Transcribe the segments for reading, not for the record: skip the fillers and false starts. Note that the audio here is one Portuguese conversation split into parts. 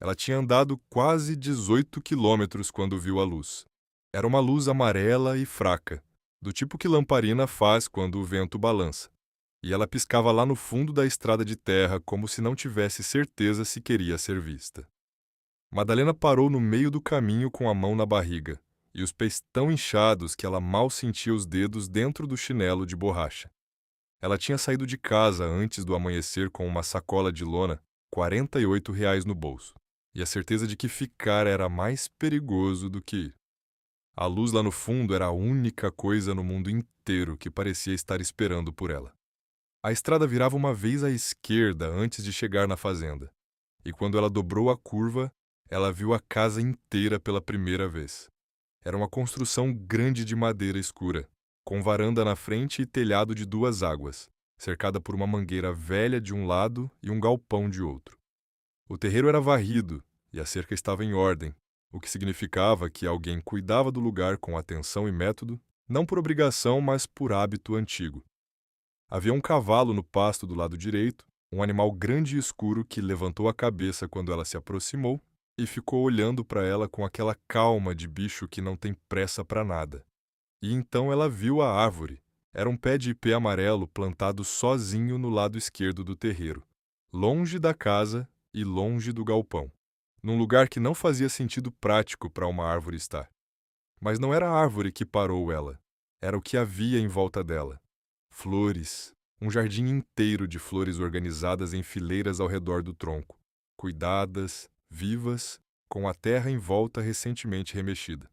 Ela tinha andado quase 18 quilômetros quando viu a luz. Era uma luz amarela e fraca, do tipo que lamparina faz quando o vento balança. E ela piscava lá no fundo da estrada de terra como se não tivesse certeza se queria ser vista. Madalena parou no meio do caminho com a mão na barriga, e os pés tão inchados que ela mal sentia os dedos dentro do chinelo de borracha. Ela tinha saído de casa antes do amanhecer com uma sacola de lona, R$ 48 no bolso, e a certeza de que ficar era mais perigoso do que ir. A luz lá no fundo era a única coisa no mundo inteiro que parecia estar esperando por ela. A estrada virava uma vez à esquerda antes de chegar na fazenda, e quando ela dobrou a curva, ela viu a casa inteira pela primeira vez. Era uma construção grande de madeira escura, com varanda na frente e telhado de duas águas, cercada por uma mangueira velha de um lado e um galpão de outro. O terreiro era varrido e a cerca estava em ordem, o que significava que alguém cuidava do lugar com atenção e método, não por obrigação, mas por hábito antigo. Havia um cavalo no pasto do lado direito, um animal grande e escuro que levantou a cabeça quando ela se aproximou e ficou olhando para ela com aquela calma de bicho que não tem pressa para nada. E então ela viu a árvore. Era um pé de ipê amarelo plantado sozinho no lado esquerdo do terreiro, longe da casa e longe do galpão, num lugar que não fazia sentido prático para uma árvore estar. Mas não era a árvore que parou ela, era o que havia em volta dela. Flores, um jardim inteiro de flores organizadas em fileiras ao redor do tronco, cuidadas, vivas, com a terra em volta recentemente remexida.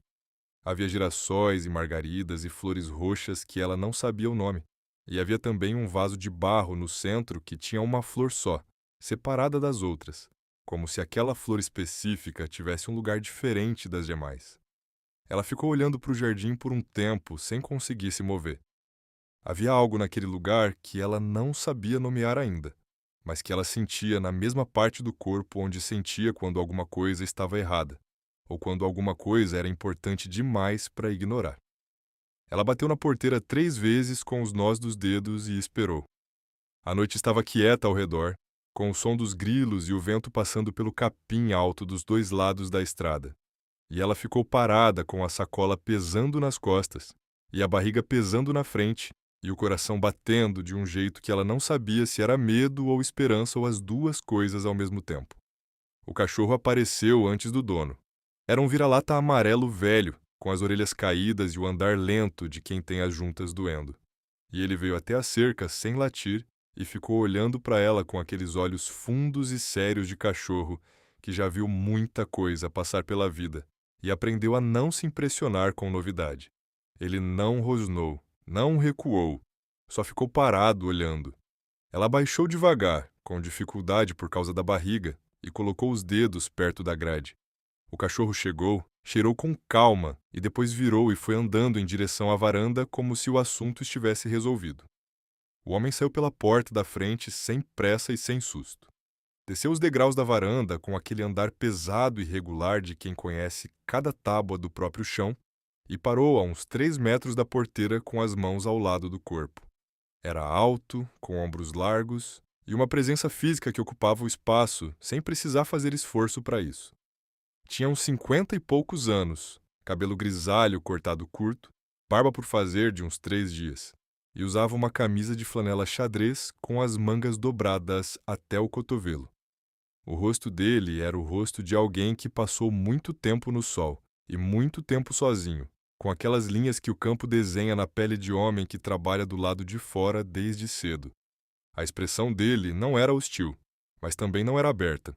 Havia girassóis e margaridas e flores roxas que ela não sabia o nome, e havia também um vaso de barro no centro que tinha uma flor só, separada das outras, como se aquela flor específica tivesse um lugar diferente das demais. Ela ficou olhando para o jardim por um tempo sem conseguir se mover. Havia algo naquele lugar que ela não sabia nomear ainda, mas que ela sentia na mesma parte do corpo onde sentia quando alguma coisa estava errada, ou quando alguma coisa era importante demais para ignorar. Ela bateu na porteira 3 vezes com os nós dos dedos e esperou. A noite estava quieta ao redor, com o som dos grilos e o vento passando pelo capim alto dos dois lados da estrada. E ela ficou parada com a sacola pesando nas costas, e a barriga pesando na frente, e o coração batendo de um jeito que ela não sabia se era medo ou esperança ou as duas coisas ao mesmo tempo. O cachorro apareceu antes do dono. Era um vira-lata amarelo velho, com as orelhas caídas e o andar lento de quem tem as juntas doendo. E ele veio até a cerca sem latir e ficou olhando para ela com aqueles olhos fundos e sérios de cachorro que já viu muita coisa passar pela vida e aprendeu a não se impressionar com novidade. Ele não rosnou, não recuou, só ficou parado olhando. Ela abaixou devagar, com dificuldade por causa da barriga, e colocou os dedos perto da grade. O cachorro chegou, cheirou com calma e depois virou e foi andando em direção à varanda como se o assunto estivesse resolvido. O homem saiu pela porta da frente sem pressa e sem susto. Desceu os degraus da varanda com aquele andar pesado e regular de quem conhece cada tábua do próprio chão e parou a uns 3 metros da porteira com as mãos ao lado do corpo. Era alto, com ombros largos e uma presença física que ocupava o espaço sem precisar fazer esforço para isso. Tinha uns 50 e poucos anos, cabelo grisalho cortado curto, barba por fazer de uns 3 dias, e usava uma camisa de flanela xadrez com as mangas dobradas até o cotovelo. O rosto dele era o rosto de alguém que passou muito tempo no sol e muito tempo sozinho, com aquelas linhas que o campo desenha na pele de homem que trabalha do lado de fora desde cedo. A expressão dele não era hostil, mas também não era aberta.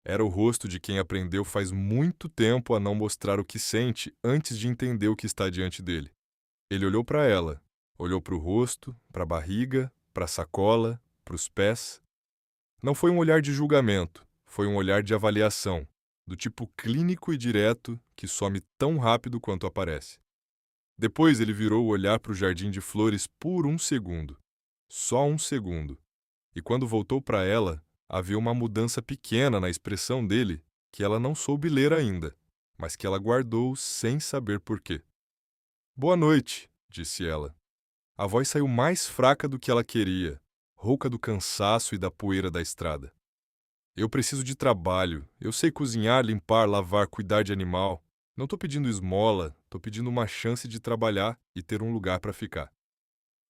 Era o rosto de quem aprendeu faz muito tempo a não mostrar o que sente antes de entender o que está diante dele. Ele olhou para ela, olhou para o rosto, para a barriga, para a sacola, para os pés. Não foi um olhar de julgamento, foi um olhar de avaliação, do tipo clínico e direto que some tão rápido quanto aparece. Depois ele virou o olhar para o jardim de flores por um segundo. Só um segundo. E quando voltou para ela, havia uma mudança pequena na expressão dele que ela não soube ler ainda, mas que ela guardou sem saber por quê. Boa noite, disse ela. A voz saiu mais fraca do que ela queria, rouca do cansaço e da poeira da estrada. Eu preciso de trabalho. Eu sei cozinhar, limpar, lavar, cuidar de animal. Não tô pedindo esmola, tô pedindo uma chance de trabalhar e ter um lugar para ficar.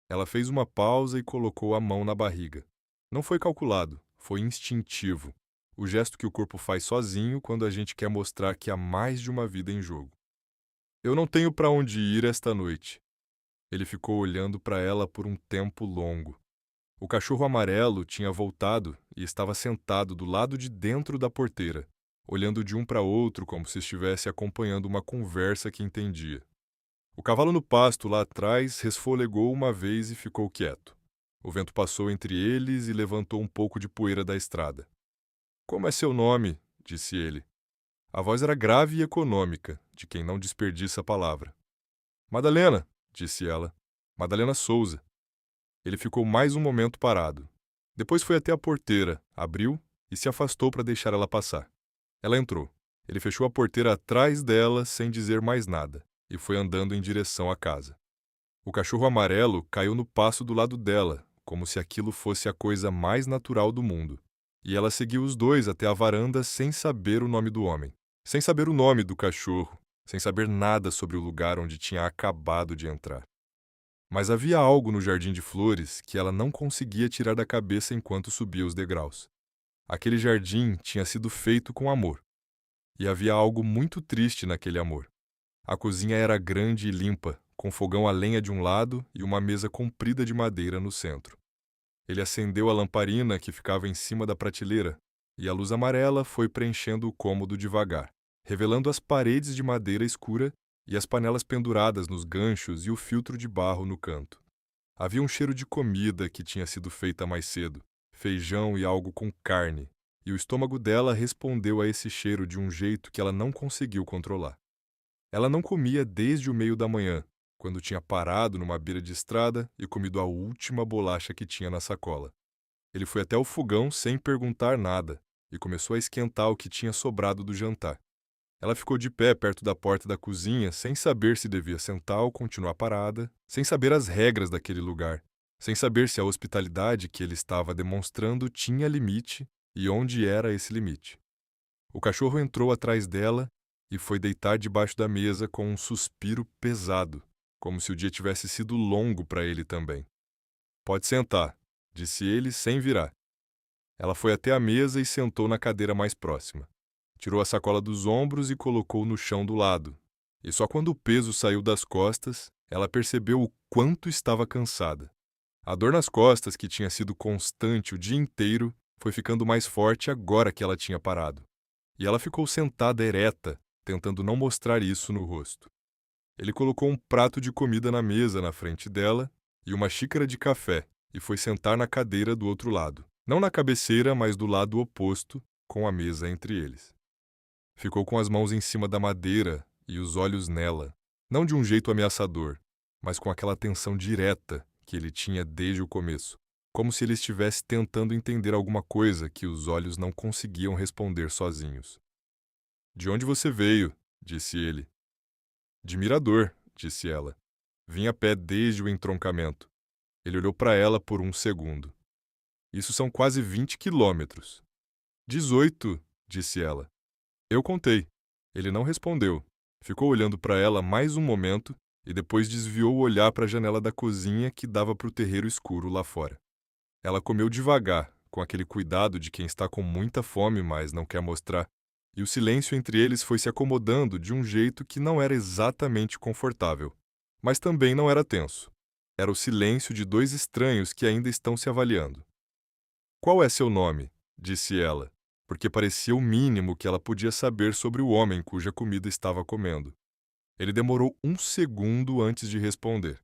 Ela fez uma pausa e colocou a mão na barriga. Não foi calculado, foi instintivo. O gesto que o corpo faz sozinho quando a gente quer mostrar que há mais de uma vida em jogo. Eu não tenho para onde ir esta noite. Ele ficou olhando para ela por um tempo longo. O cachorro amarelo tinha voltado e estava sentado do lado de dentro da porteira, olhando de um para outro como se estivesse acompanhando uma conversa que entendia. O cavalo no pasto lá atrás resfolegou uma vez e ficou quieto. O vento passou entre eles e levantou um pouco de poeira da estrada. "Como é seu nome?" disse ele. A voz era grave e econômica, de quem não desperdiça a palavra. "Madalena", disse ela. "Madalena Souza." Ele ficou mais um momento parado. Depois foi até a porteira, abriu e se afastou para deixar ela passar. Ela entrou. Ele fechou a porteira atrás dela sem dizer mais nada e foi andando em direção à casa. O cachorro amarelo caiu no passo do lado dela, como se aquilo fosse a coisa mais natural do mundo. E ela seguiu os dois até a varanda sem saber o nome do homem, sem saber o nome do cachorro, sem saber nada sobre o lugar onde tinha acabado de entrar. Mas havia algo no jardim de flores que ela não conseguia tirar da cabeça enquanto subia os degraus. Aquele jardim tinha sido feito com amor. E havia algo muito triste naquele amor. A cozinha era grande e limpa, com fogão a lenha de um lado e uma mesa comprida de madeira no centro. Ele acendeu a lamparina que ficava em cima da prateleira, e a luz amarela foi preenchendo o cômodo devagar, revelando as paredes de madeira escura e as panelas penduradas nos ganchos e o filtro de barro no canto. Havia um cheiro de comida que tinha sido feita mais cedo, feijão e algo com carne, e o estômago dela respondeu a esse cheiro de um jeito que ela não conseguiu controlar. Ela não comia desde o meio da manhã, quando tinha parado numa beira de estrada e comido a última bolacha que tinha na sacola. Ele foi até o fogão sem perguntar nada e começou a esquentar o que tinha sobrado do jantar. Ela ficou de pé perto da porta da cozinha, sem saber se devia sentar ou continuar parada, sem saber as regras daquele lugar, sem saber se a hospitalidade que ele estava demonstrando tinha limite e onde era esse limite. O cachorro entrou atrás dela e foi deitar debaixo da mesa com um suspiro pesado, como se o dia tivesse sido longo para ele também. "Pode sentar", disse ele sem virar. Ela foi até a mesa e sentou na cadeira mais próxima. Tirou a sacola dos ombros e colocou no chão do lado. E só quando o peso saiu das costas, ela percebeu o quanto estava cansada. A dor nas costas, que tinha sido constante o dia inteiro, foi ficando mais forte agora que ela tinha parado. E ela ficou sentada ereta, tentando não mostrar isso no rosto. Ele colocou um prato de comida na mesa na frente dela e uma xícara de café e foi sentar na cadeira do outro lado. Não na cabeceira, mas do lado oposto, com a mesa entre eles. Ficou com as mãos em cima da madeira e os olhos nela, não de um jeito ameaçador, mas com aquela tensão direta que ele tinha desde o começo, como se ele estivesse tentando entender alguma coisa que os olhos não conseguiam responder sozinhos. "De onde você veio?" disse ele. "De Mirador", disse ela. "Vim a pé desde o entroncamento." Ele olhou para ela por um segundo. "Isso são quase 20 quilômetros." "18", disse ela. "Eu contei." Ele não respondeu. Ficou olhando para ela mais um momento e depois desviou o olhar para a janela da cozinha que dava para o terreiro escuro lá fora. Ela comeu devagar, com aquele cuidado de quem está com muita fome, mas não quer mostrar, e o silêncio entre eles foi se acomodando de um jeito que não era exatamente confortável, mas também não era tenso. Era o silêncio de dois estranhos que ainda estão se avaliando. "Qual é seu nome?" disse ela, porque parecia o mínimo que ela podia saber sobre o homem cuja comida estava comendo. Ele demorou um segundo antes de responder.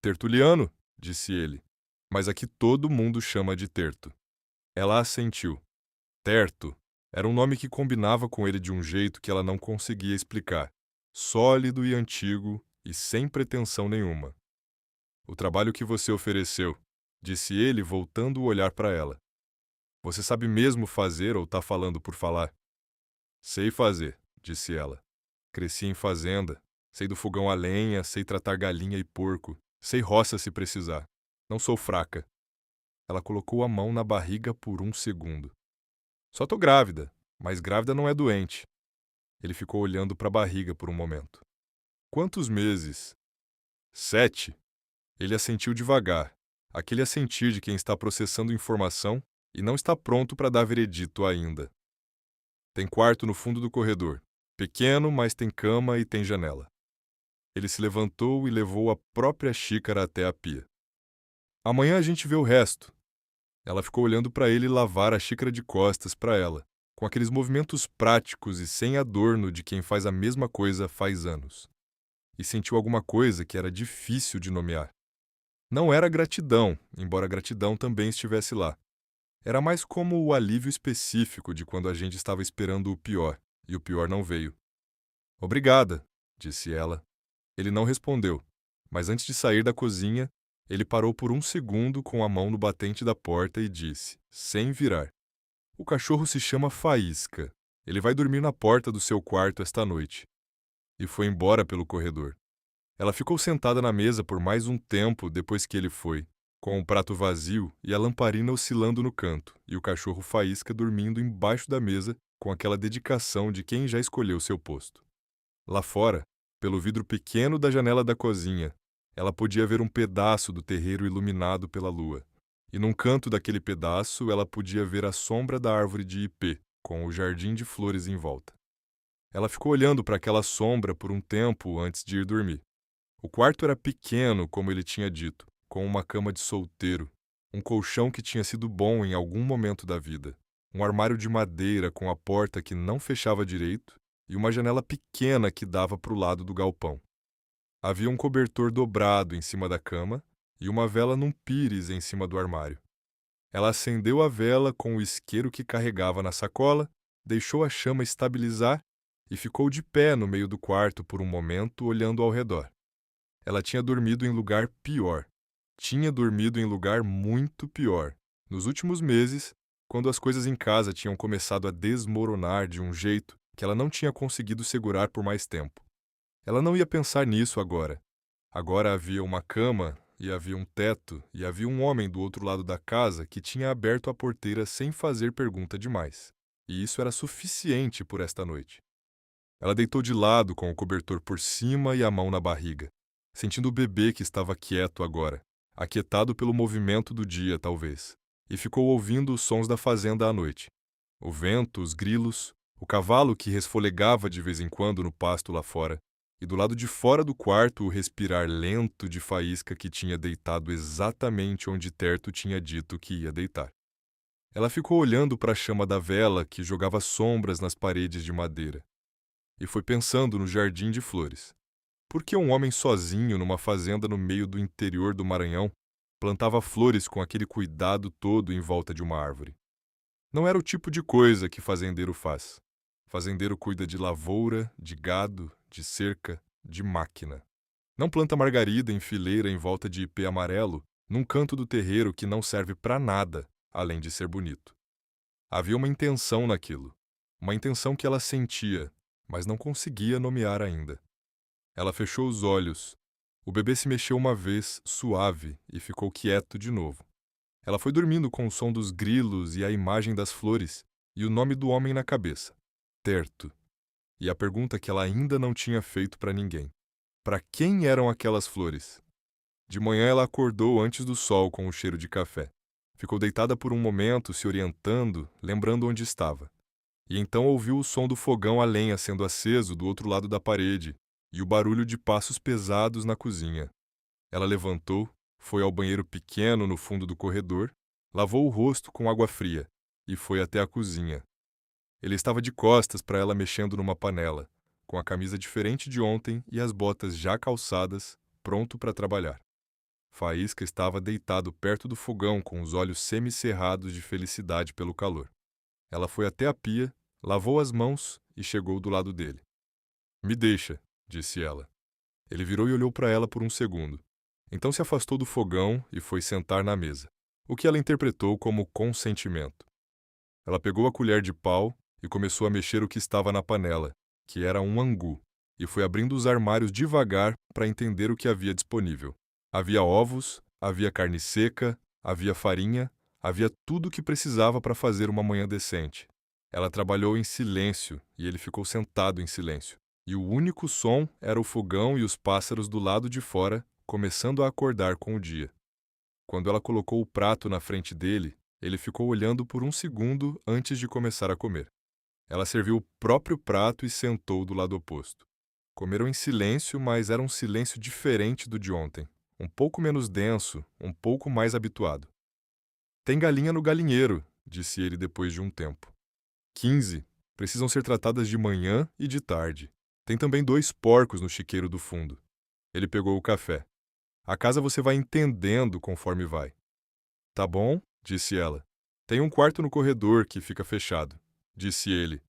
"Tertuliano", disse ele, "mas aqui todo mundo chama de Terto." Ela assentiu. Terto era um nome que combinava com ele de um jeito que ela não conseguia explicar, sólido e antigo e sem pretensão nenhuma. "O trabalho que você ofereceu", disse ele, voltando o olhar para ela. "Você sabe mesmo fazer ou tá falando por falar?" "Sei fazer", disse ela. "Cresci em fazenda, sei do fogão a lenha, sei tratar galinha e porco, sei roça se precisar. Não sou fraca." Ela colocou a mão na barriga por um segundo. Só tô grávida, mas grávida não é doente. Ele ficou olhando para a barriga por um momento. Quantos meses? 7. Ele assentiu devagar, aquele assentir de quem está processando informação e não está pronto para dar veredito ainda. Tem quarto no fundo do corredor. Pequeno, mas tem cama e tem janela. Ele se levantou e levou a própria xícara até a pia. Amanhã a gente vê o resto. Ela ficou olhando para ele lavar a xícara de costas para ela, com aqueles movimentos práticos e sem adorno de quem faz a mesma coisa faz anos. E sentiu alguma coisa que era difícil de nomear. Não era gratidão, embora a gratidão também estivesse lá. Era mais como o alívio específico de quando a gente estava esperando o pior, e o pior não veio. Obrigada, disse ela. Ele não respondeu, mas antes de sair da cozinha, ele parou por um segundo com a mão no batente da porta e disse, sem virar: o cachorro se chama Faísca. Ele vai dormir na porta do seu quarto esta noite. E foi embora pelo corredor. Ela ficou sentada na mesa por mais um tempo depois que ele foi, com o prato vazio e a lamparina oscilando no canto, e o cachorro Faísca dormindo embaixo da mesa com aquela dedicação de quem já escolheu seu posto. Lá fora, pelo vidro pequeno da janela da cozinha, ela podia ver um pedaço do terreiro iluminado pela lua. E num canto daquele pedaço ela podia ver a sombra da árvore de ipê, com o jardim de flores em volta. Ela ficou olhando para aquela sombra por um tempo antes de ir dormir. O quarto era pequeno, como ele tinha dito, com uma cama de solteiro, um colchão que tinha sido bom em algum momento da vida, um armário de madeira com a porta que não fechava direito e uma janela pequena que dava para o lado do galpão. Havia um cobertor dobrado em cima da cama e uma vela num pires em cima do armário. Ela acendeu a vela com o isqueiro que carregava na sacola, deixou a chama estabilizar e ficou de pé no meio do quarto por um momento olhando ao redor. Ela tinha dormido em lugar pior. Tinha dormido em lugar muito pior. Nos últimos meses, quando as coisas em casa tinham começado a desmoronar de um jeito que ela não tinha conseguido segurar por mais tempo. Ela não ia pensar nisso agora. Agora havia uma cama, e havia um teto, e havia um homem do outro lado da casa que tinha aberto a porteira sem fazer pergunta demais. E isso era suficiente por esta noite. Ela deitou de lado com o cobertor por cima e a mão na barriga, sentindo o bebê que estava quieto agora, aquietado pelo movimento do dia, talvez, e ficou ouvindo os sons da fazenda à noite. O vento, os grilos, o cavalo que resfolegava de vez em quando no pasto lá fora, e do lado de fora do quarto o respirar lento de Faísca que tinha deitado exatamente onde Terto tinha dito que ia deitar. Ela ficou olhando para a chama da vela que jogava sombras nas paredes de madeira, e foi pensando no jardim de flores. Por que um homem sozinho numa fazenda no meio do interior do Maranhão plantava flores com aquele cuidado todo em volta de uma árvore? Não era o tipo de coisa que fazendeiro faz. Fazendeiro cuida de lavoura, de gado, de cerca, de máquina. Não planta margarida em fileira em volta de ipê amarelo, num canto do terreiro que não serve para nada, além de ser bonito. Havia uma intenção naquilo. Uma intenção que ela sentia, mas não conseguia nomear ainda. Ela fechou os olhos. O bebê se mexeu uma vez, suave, e ficou quieto de novo. Ela foi dormindo com o som dos grilos e a imagem das flores, e o nome do homem na cabeça, Terto. E a pergunta que ela ainda não tinha feito para ninguém. Para quem eram aquelas flores? De manhã ela acordou antes do sol com o cheiro de café. Ficou deitada por um momento, se orientando, lembrando onde estava. E então ouviu o som do fogão a lenha sendo aceso do outro lado da parede, e o barulho de passos pesados na cozinha. Ela levantou, foi ao banheiro pequeno no fundo do corredor, lavou o rosto com água fria e foi até a cozinha. Ele estava de costas para ela mexendo numa panela, com a camisa diferente de ontem e as botas já calçadas, pronto para trabalhar. Faísca estava deitado perto do fogão com os olhos semicerrados de felicidade pelo calor. Ela foi até a pia, lavou as mãos e chegou do lado dele. Me deixa, disse ela. Ele virou e olhou para ela por um segundo. Então se afastou do fogão e foi sentar na mesa, o que ela interpretou como consentimento. Ela pegou a colher de pau e começou a mexer o que estava na panela, que era um angu, e foi abrindo os armários devagar para entender o que havia disponível. Havia ovos, havia carne seca, havia farinha, havia tudo o que precisava para fazer uma manhã decente. Ela trabalhou em silêncio e ele ficou sentado em silêncio. E o único som era o fogão e os pássaros do lado de fora, começando a acordar com o dia. Quando ela colocou o prato na frente dele, ele ficou olhando por um segundo antes de começar a comer. Ela serviu o próprio prato e sentou do lado oposto. Comeram em silêncio, mas era um silêncio diferente do de ontem. Um pouco menos denso, um pouco mais habituado. Tem galinha no galinheiro, disse ele depois de um tempo. 15. Precisam ser tratadas de manhã e de tarde. Tem também 2 porcos no chiqueiro do fundo. Ele pegou o café. A casa você vai entendendo conforme vai. Tá bom, disse ela. Tem um quarto no corredor que fica fechado, disse ele.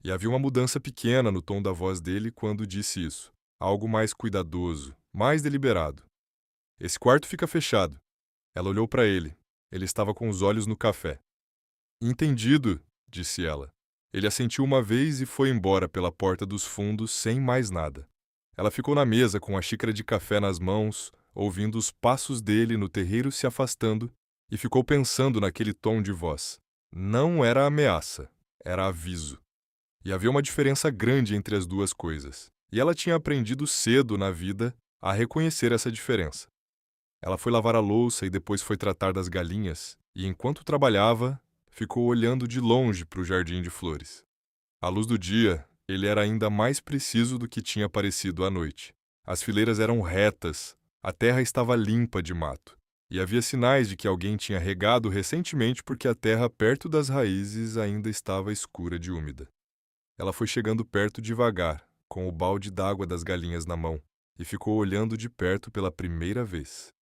E havia uma mudança pequena no tom da voz dele quando disse isso. Algo mais cuidadoso, mais deliberado. Esse quarto fica fechado. Ela olhou para ele. Ele estava com os olhos no café. Entendido, disse ela. Ele assentiu uma vez e foi embora pela porta dos fundos sem mais nada. Ela ficou na mesa com a xícara de café nas mãos, ouvindo os passos dele no terreiro se afastando, e ficou pensando naquele tom de voz. Não era ameaça, era aviso. E havia uma diferença grande entre as duas coisas. E ela tinha aprendido cedo na vida a reconhecer essa diferença. Ela foi lavar a louça e depois foi tratar das galinhas, e enquanto trabalhava, ficou olhando de longe para o jardim de flores. À luz do dia, ele era ainda mais preciso do que tinha parecido à noite. As fileiras eram retas, a terra estava limpa de mato, e havia sinais de que alguém tinha regado recentemente porque a terra perto das raízes ainda estava escura de úmida. Ela foi chegando perto devagar, com o balde d'água das galinhas na mão, e ficou olhando de perto pela primeira vez.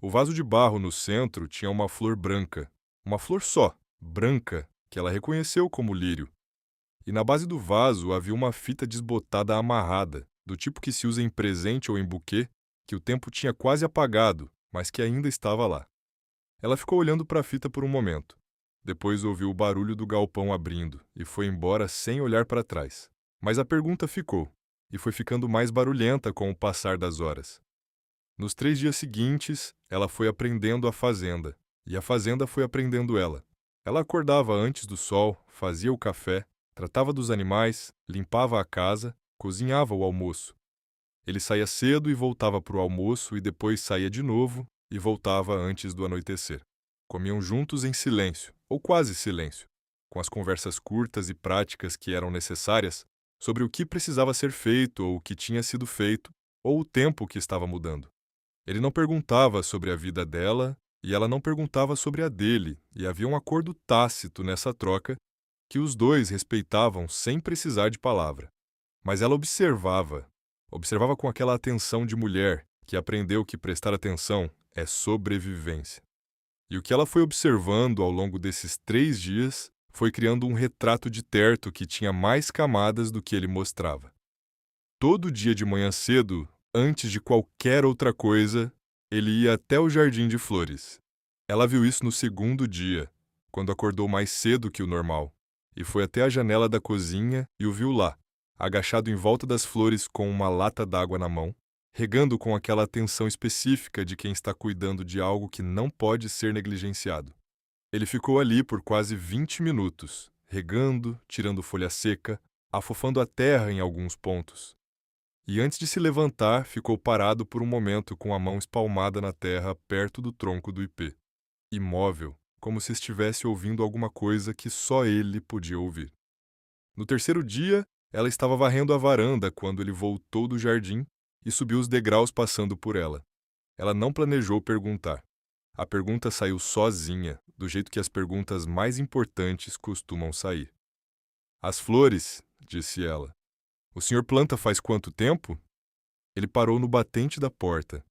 O vaso de barro no centro tinha uma flor branca, uma flor só, branca, que ela reconheceu como lírio. E na base do vaso havia uma fita desbotada amarrada, do tipo que se usa em presente ou em buquê, que o tempo tinha quase apagado, mas que ainda estava lá. Ela ficou olhando para a fita por um momento. Depois ouviu o barulho do galpão abrindo e foi embora sem olhar para trás. Mas a pergunta ficou, e foi ficando mais barulhenta com o passar das horas. Nos 3 dias seguintes, ela foi aprendendo a fazenda, e a fazenda foi aprendendo ela. Ela acordava antes do sol, fazia o café, tratava dos animais, limpava a casa, cozinhava o almoço. Ele saía cedo e voltava para o almoço e depois saía de novo e voltava antes do anoitecer. Comiam juntos em silêncio, ou quase silêncio, com as conversas curtas e práticas que eram necessárias sobre o que precisava ser feito ou o que tinha sido feito, ou o tempo que estava mudando. Ele não perguntava sobre a vida dela e ela não perguntava sobre a dele, e havia um acordo tácito nessa troca que os dois respeitavam sem precisar de palavra. Mas ela observava com aquela atenção de mulher que aprendeu que prestar atenção é sobrevivência. E o que ela foi observando ao longo desses 3 dias foi criando um retrato de Terto que tinha mais camadas do que ele mostrava. Todo dia de manhã cedo, antes de qualquer outra coisa, ele ia até o jardim de flores. Ela viu isso no segundo dia, quando acordou mais cedo que o normal, e foi até a janela da cozinha e o viu lá, agachado em volta das flores com uma lata d'água na mão, regando com aquela atenção específica de quem está cuidando de algo que não pode ser negligenciado. Ele ficou ali por quase 20 minutos, regando, tirando folha seca, afofando a terra em alguns pontos. E antes de se levantar, ficou parado por um momento com a mão espalmada na terra perto do tronco do ipê, imóvel, como se estivesse ouvindo alguma coisa que só ele podia ouvir. No terceiro dia, ela estava varrendo a varanda quando ele voltou do jardim e subiu os degraus passando por ela. Ela não planejou perguntar. A pergunta saiu sozinha, do jeito que as perguntas mais importantes costumam sair. As flores, disse ela. O senhor planta faz quanto tempo? Ele parou no batente da porta.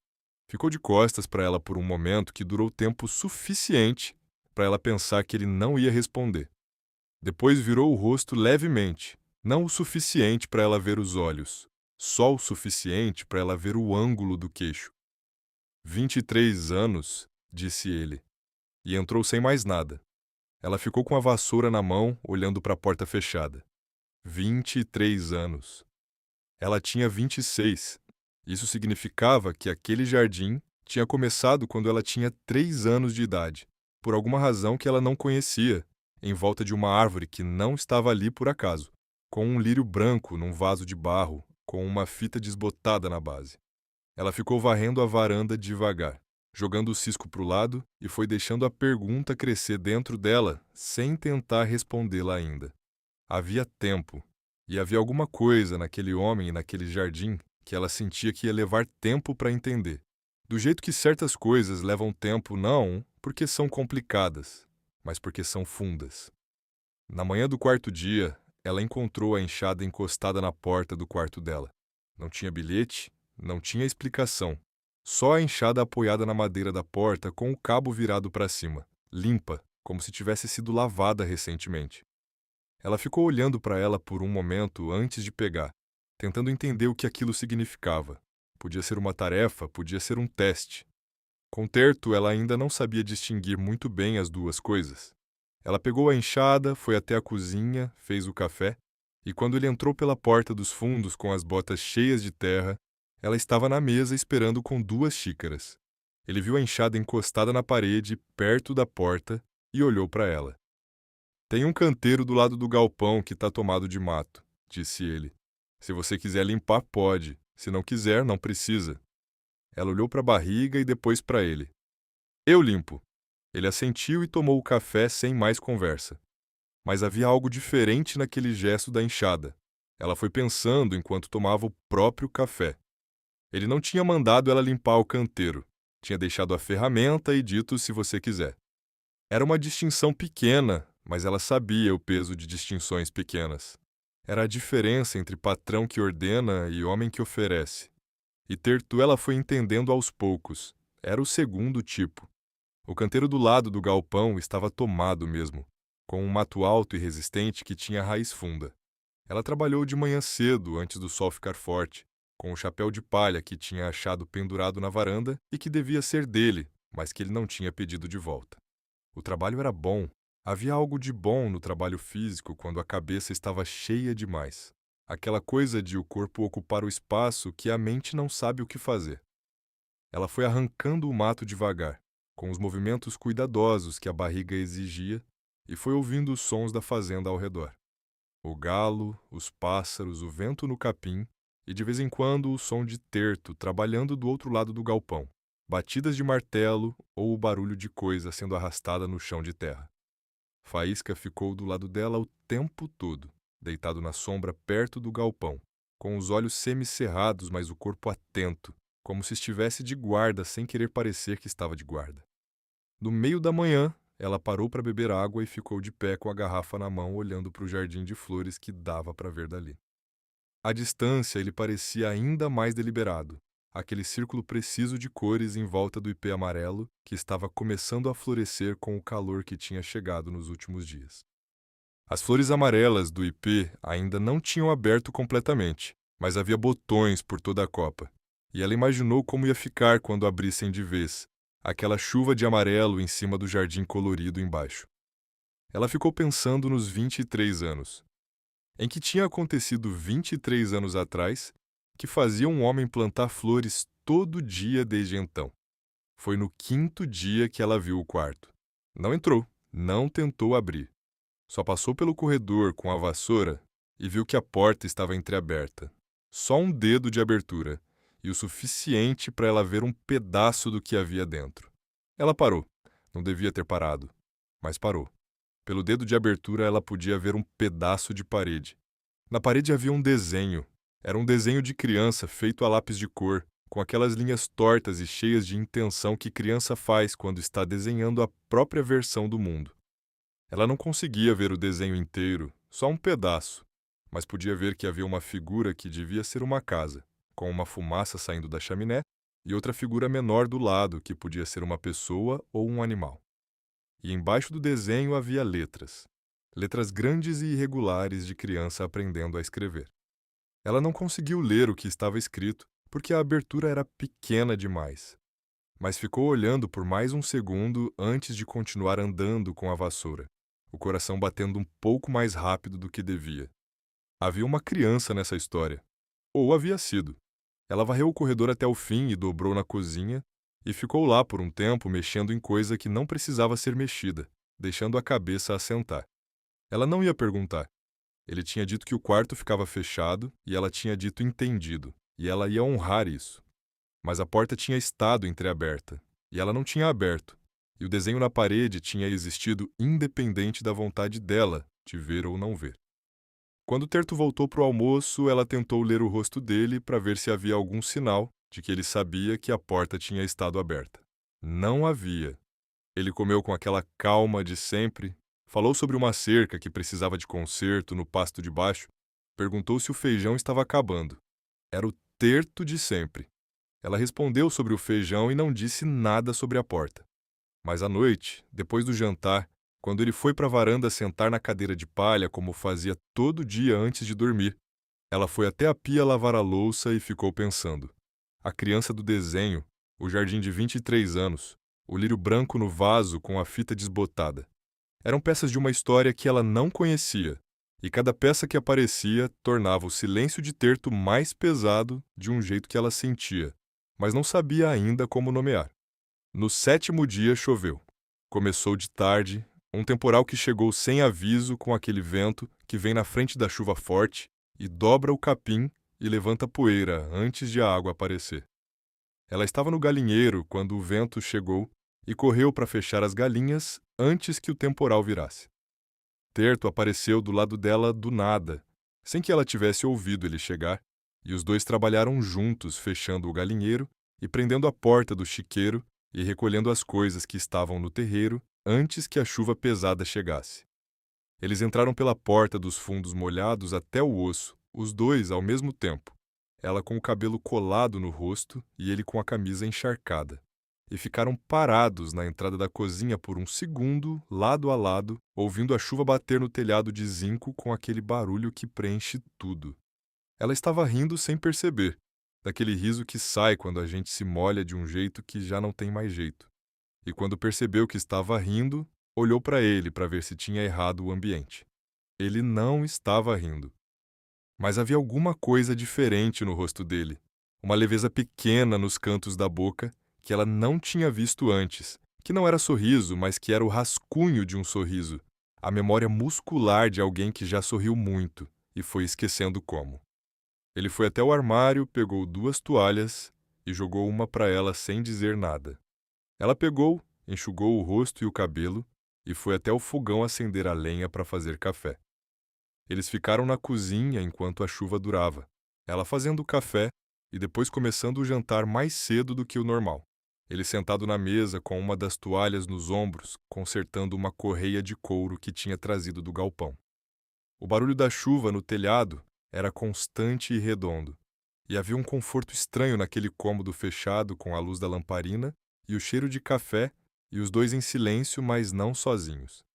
Ficou de costas para ela por um momento que durou tempo suficiente para ela pensar que ele não ia responder. Depois virou o rosto levemente, não o suficiente para ela ver os olhos, só o suficiente para ela ver o ângulo do queixo. 23 anos, disse ele, e entrou sem mais nada. Ela ficou com a vassoura na mão, olhando para a porta fechada. 23 anos. Ela tinha 26. Isso significava que aquele jardim tinha começado quando ela tinha 3 anos de idade, por alguma razão que ela não conhecia, em volta de uma árvore que não estava ali por acaso, com um lírio branco num vaso de barro, com uma fita desbotada na base. Ela ficou varrendo a varanda devagar, jogando o cisco para o lado e foi deixando a pergunta crescer dentro dela sem tentar respondê-la ainda. Havia tempo, e havia alguma coisa naquele homem e naquele jardim que ela sentia que ia levar tempo para entender. Do jeito que certas coisas levam tempo não porque são complicadas, mas porque são fundas. Na manhã do quarto dia, ela encontrou a enxada encostada na porta do quarto dela. Não tinha bilhete, não tinha explicação. Só a enxada apoiada na madeira da porta com o cabo virado para cima, limpa, como se tivesse sido lavada recentemente. Ela ficou olhando para ela por um momento antes de pegar, tentando entender o que aquilo significava. Podia ser uma tarefa, podia ser um teste. Conterto, ela ainda não sabia distinguir muito bem as duas coisas. Ela pegou a enxada, foi até a cozinha, fez o café, e quando ele entrou pela porta dos fundos com as botas cheias de terra, ela estava na mesa esperando com 2 xícaras. Ele viu a enxada encostada na parede, perto da porta, e olhou para ela. Tem um canteiro do lado do galpão que está tomado de mato, disse ele. Se você quiser limpar, pode. Se não quiser, não precisa. Ela olhou para a barriga e depois para ele. Eu limpo. Ele assentiu e tomou o café sem mais conversa. Mas havia algo diferente naquele gesto da enxada. Ela foi pensando enquanto tomava o próprio café. Ele não tinha mandado ela limpar o canteiro. Tinha deixado a ferramenta e dito se você quiser. Era uma distinção pequena, mas ela sabia o peso de distinções pequenas. Era a diferença entre patrão que ordena e homem que oferece. E Tertu ela foi entendendo aos poucos. Era o segundo tipo. O canteiro do lado do galpão estava tomado mesmo, com um mato alto e resistente que tinha raiz funda. Ela trabalhou de manhã cedo, antes do sol ficar forte, com o chapéu de palha que tinha achado pendurado na varanda e que devia ser dele, mas que ele não tinha pedido de volta. O trabalho era bom. Havia algo de bom no trabalho físico quando a cabeça estava cheia demais. Aquela coisa de o corpo ocupar o espaço que a mente não sabe o que fazer. Ela foi arrancando o mato devagar, com os movimentos cuidadosos que a barriga exigia, e foi ouvindo os sons da fazenda ao redor. O galo, os pássaros, o vento no capim, e de vez em quando o som de Terto trabalhando do outro lado do galpão, batidas de martelo ou o barulho de coisa sendo arrastada no chão de terra. Faísca ficou do lado dela o tempo todo, deitado na sombra perto do galpão, com os olhos semicerrados, mas o corpo atento, como se estivesse de guarda sem querer parecer que estava de guarda. No meio da manhã, ela parou para beber água e ficou de pé com a garrafa na mão olhando para o jardim de flores que dava para ver dali. À distância, ele parecia ainda mais deliberado, aquele círculo preciso de cores em volta do ipê amarelo que estava começando a florescer com o calor que tinha chegado nos últimos dias. As flores amarelas do ipê ainda não tinham aberto completamente, mas havia botões por toda a copa, e ela imaginou como ia ficar quando abrissem de vez, aquela chuva de amarelo em cima do jardim colorido embaixo. Ela ficou pensando nos 23 anos. Em que tinha acontecido 23 anos atrás, que fazia um homem plantar flores todo dia desde então. Foi no 5º dia que ela viu o quarto. Não entrou, não tentou abrir. Só passou pelo corredor com a vassoura e viu que a porta estava entreaberta. Só um dedo de abertura, e o suficiente para ela ver um pedaço do que havia dentro. Ela parou. Não devia ter parado, mas parou. Pelo dedo de abertura ela podia ver um pedaço de parede. Na parede havia um desenho. Era um desenho de criança feito a lápis de cor, com aquelas linhas tortas e cheias de intenção que criança faz quando está desenhando a própria versão do mundo. Ela não conseguia ver o desenho inteiro, só um pedaço, mas podia ver que havia uma figura que devia ser uma casa, com uma fumaça saindo da chaminé, e outra figura menor do lado, que podia ser uma pessoa ou um animal. E embaixo do desenho havia letras. Letras grandes e irregulares de criança aprendendo a escrever. Ela não conseguiu ler o que estava escrito, porque a abertura era pequena demais. Mas ficou olhando por mais um segundo antes de continuar andando com a vassoura, o coração batendo um pouco mais rápido do que devia. Havia uma criança nessa história. Ou havia sido. Ela varreu o corredor até o fim e dobrou na cozinha, e ficou lá por um tempo mexendo em coisa que não precisava ser mexida, deixando a cabeça assentar. Ela não ia perguntar. Ele tinha dito que o quarto ficava fechado e ela tinha dito entendido, e ela ia honrar isso. Mas a porta tinha estado entreaberta, e ela não tinha aberto, e o desenho na parede tinha existido independente da vontade dela de ver ou não ver. Quando Terto voltou para o almoço, ela tentou ler o rosto dele para ver se havia algum sinal de que ele sabia que a porta tinha estado aberta. Não havia. Ele comeu com aquela calma de sempre, falou sobre uma cerca que precisava de conserto no pasto de baixo, perguntou se o feijão estava acabando. Era o Terto de sempre. Ela respondeu sobre o feijão e não disse nada sobre a porta. Mas à noite, depois do jantar, quando ele foi para a varanda sentar na cadeira de palha como fazia todo dia antes de dormir, ela foi até a pia lavar a louça e ficou pensando. A criança do desenho, o jardim de 23 anos, o lírio branco no vaso com a fita desbotada. Eram peças de uma história que ela não conhecia, e cada peça que aparecia tornava o silêncio de Terto mais pesado de um jeito que ela sentia, mas não sabia ainda como nomear. No 7º dia choveu. Começou de tarde, um temporal que chegou sem aviso com aquele vento que vem na frente da chuva forte e dobra o capim e levanta poeira antes de a água aparecer. Ela estava no galinheiro quando o vento chegou e correu para fechar as galinhas antes que o temporal virasse. Terto apareceu do lado dela do nada, sem que ela tivesse ouvido ele chegar, e os dois trabalharam juntos fechando o galinheiro e prendendo a porta do chiqueiro e recolhendo as coisas que estavam no terreiro antes que a chuva pesada chegasse. Eles entraram pela porta dos fundos molhados até o osso, os dois ao mesmo tempo, ela com o cabelo colado no rosto e ele com a camisa encharcada, e ficaram parados na entrada da cozinha por um segundo, lado a lado, ouvindo a chuva bater no telhado de zinco com aquele barulho que preenche tudo. Ela estava rindo sem perceber, daquele riso que sai quando a gente se molha de um jeito que já não tem mais jeito. E quando percebeu que estava rindo, olhou para ele para ver se tinha errado o ambiente. Ele não estava rindo. Mas havia alguma coisa diferente no rosto dele, uma leveza pequena nos cantos da boca que ela não tinha visto antes, que não era sorriso, mas que era o rascunho de um sorriso, a memória muscular de alguém que já sorriu muito e foi esquecendo como. Ele foi até o armário, pegou 2 toalhas e jogou uma para ela sem dizer nada. Ela pegou, enxugou o rosto e o cabelo e foi até o fogão acender a lenha para fazer café. Eles ficaram na cozinha enquanto a chuva durava, ela fazendo o café e depois começando o jantar mais cedo do que o normal. Ele sentado na mesa com uma das toalhas nos ombros, consertando uma correia de couro que tinha trazido do galpão. O barulho da chuva no telhado era constante e redondo, e havia um conforto estranho naquele cômodo fechado com a luz da lamparina e o cheiro de café e os dois em silêncio, mas não sozinhos.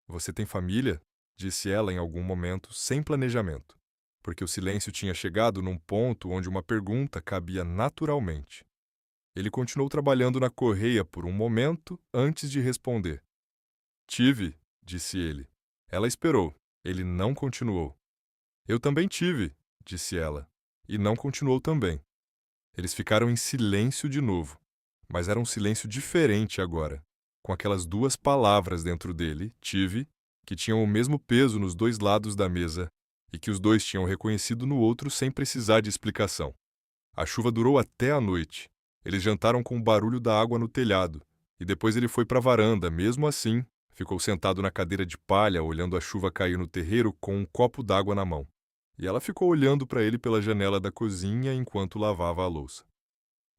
"Você tem família?" disse ela em algum momento, sem planejamento, porque o silêncio tinha chegado num ponto onde uma pergunta cabia naturalmente. Ele continuou trabalhando na correia por um momento antes de responder. "Tive", disse ele. Ela esperou. Ele não continuou. "Eu também tive", disse ela, e não continuou também. Eles ficaram em silêncio de novo, mas era um silêncio diferente agora, com aquelas 2 palavras dentro dele, tive, que tinham o mesmo peso nos 2 lados da mesa e que os dois tinham reconhecido no outro sem precisar de explicação. A chuva durou até a noite. Eles jantaram com o barulho da água no telhado, e depois ele foi para a varanda, mesmo assim, ficou sentado na cadeira de palha olhando a chuva cair no terreiro com um copo d'água na mão. E ela ficou olhando para ele pela janela da cozinha enquanto lavava a louça.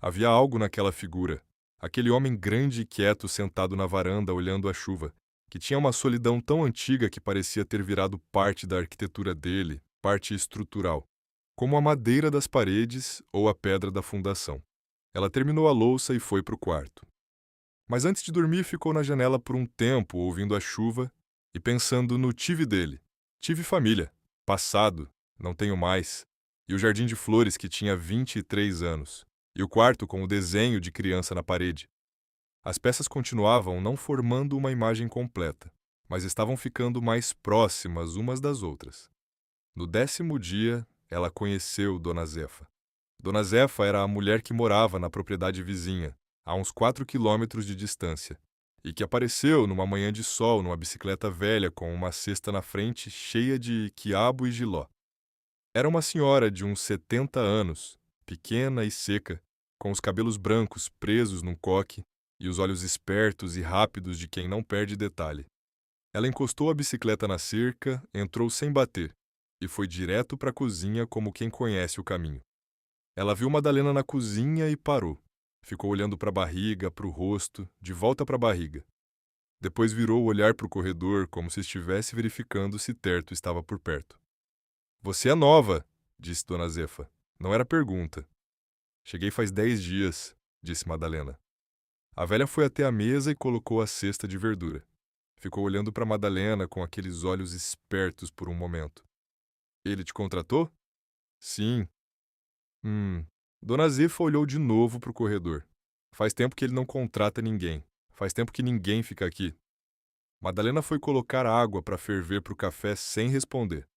Havia algo naquela figura, aquele homem grande e quieto sentado na varanda olhando a chuva, que tinha uma solidão tão antiga que parecia ter virado parte da arquitetura dele, parte estrutural, como a madeira das paredes ou a pedra da fundação. Ela terminou a louça e foi para o quarto. Mas antes de dormir ficou na janela por um tempo ouvindo a chuva e pensando no tive dele. Tive família, passado, não tenho mais, e o jardim de flores que tinha 23 anos, e o quarto com o desenho de criança na parede. As peças continuavam não formando uma imagem completa, mas estavam ficando mais próximas umas das outras. No 10º dia, ela conheceu Dona Zefa. Dona Zefa era a mulher que morava na propriedade vizinha, a uns 4 quilômetros de distância, e que apareceu numa manhã de sol numa bicicleta velha com uma cesta na frente cheia de quiabo e jiló. Era uma senhora de uns 70 anos, pequena e seca, com os cabelos brancos presos num coque e os olhos espertos e rápidos de quem não perde detalhe. Ela encostou a bicicleta na cerca, entrou sem bater e foi direto para a cozinha como quem conhece o caminho. Ela viu Madalena na cozinha e parou. Ficou olhando para a barriga, para o rosto, de volta para a barriga. Depois virou o olhar para o corredor como se estivesse verificando se Terto estava por perto. "Você é nova", disse Dona Zefa. Não era pergunta. "Cheguei faz 10 dias", disse Madalena. A velha foi até a mesa e colocou a cesta de verdura. Ficou olhando para Madalena com aqueles olhos espertos por um momento. "Ele te contratou?" "Sim." Dona Zefa olhou de novo para o corredor. "Faz tempo que ele não contrata ninguém. Faz tempo que ninguém fica aqui." Madalena foi colocar água para ferver para o café sem responder.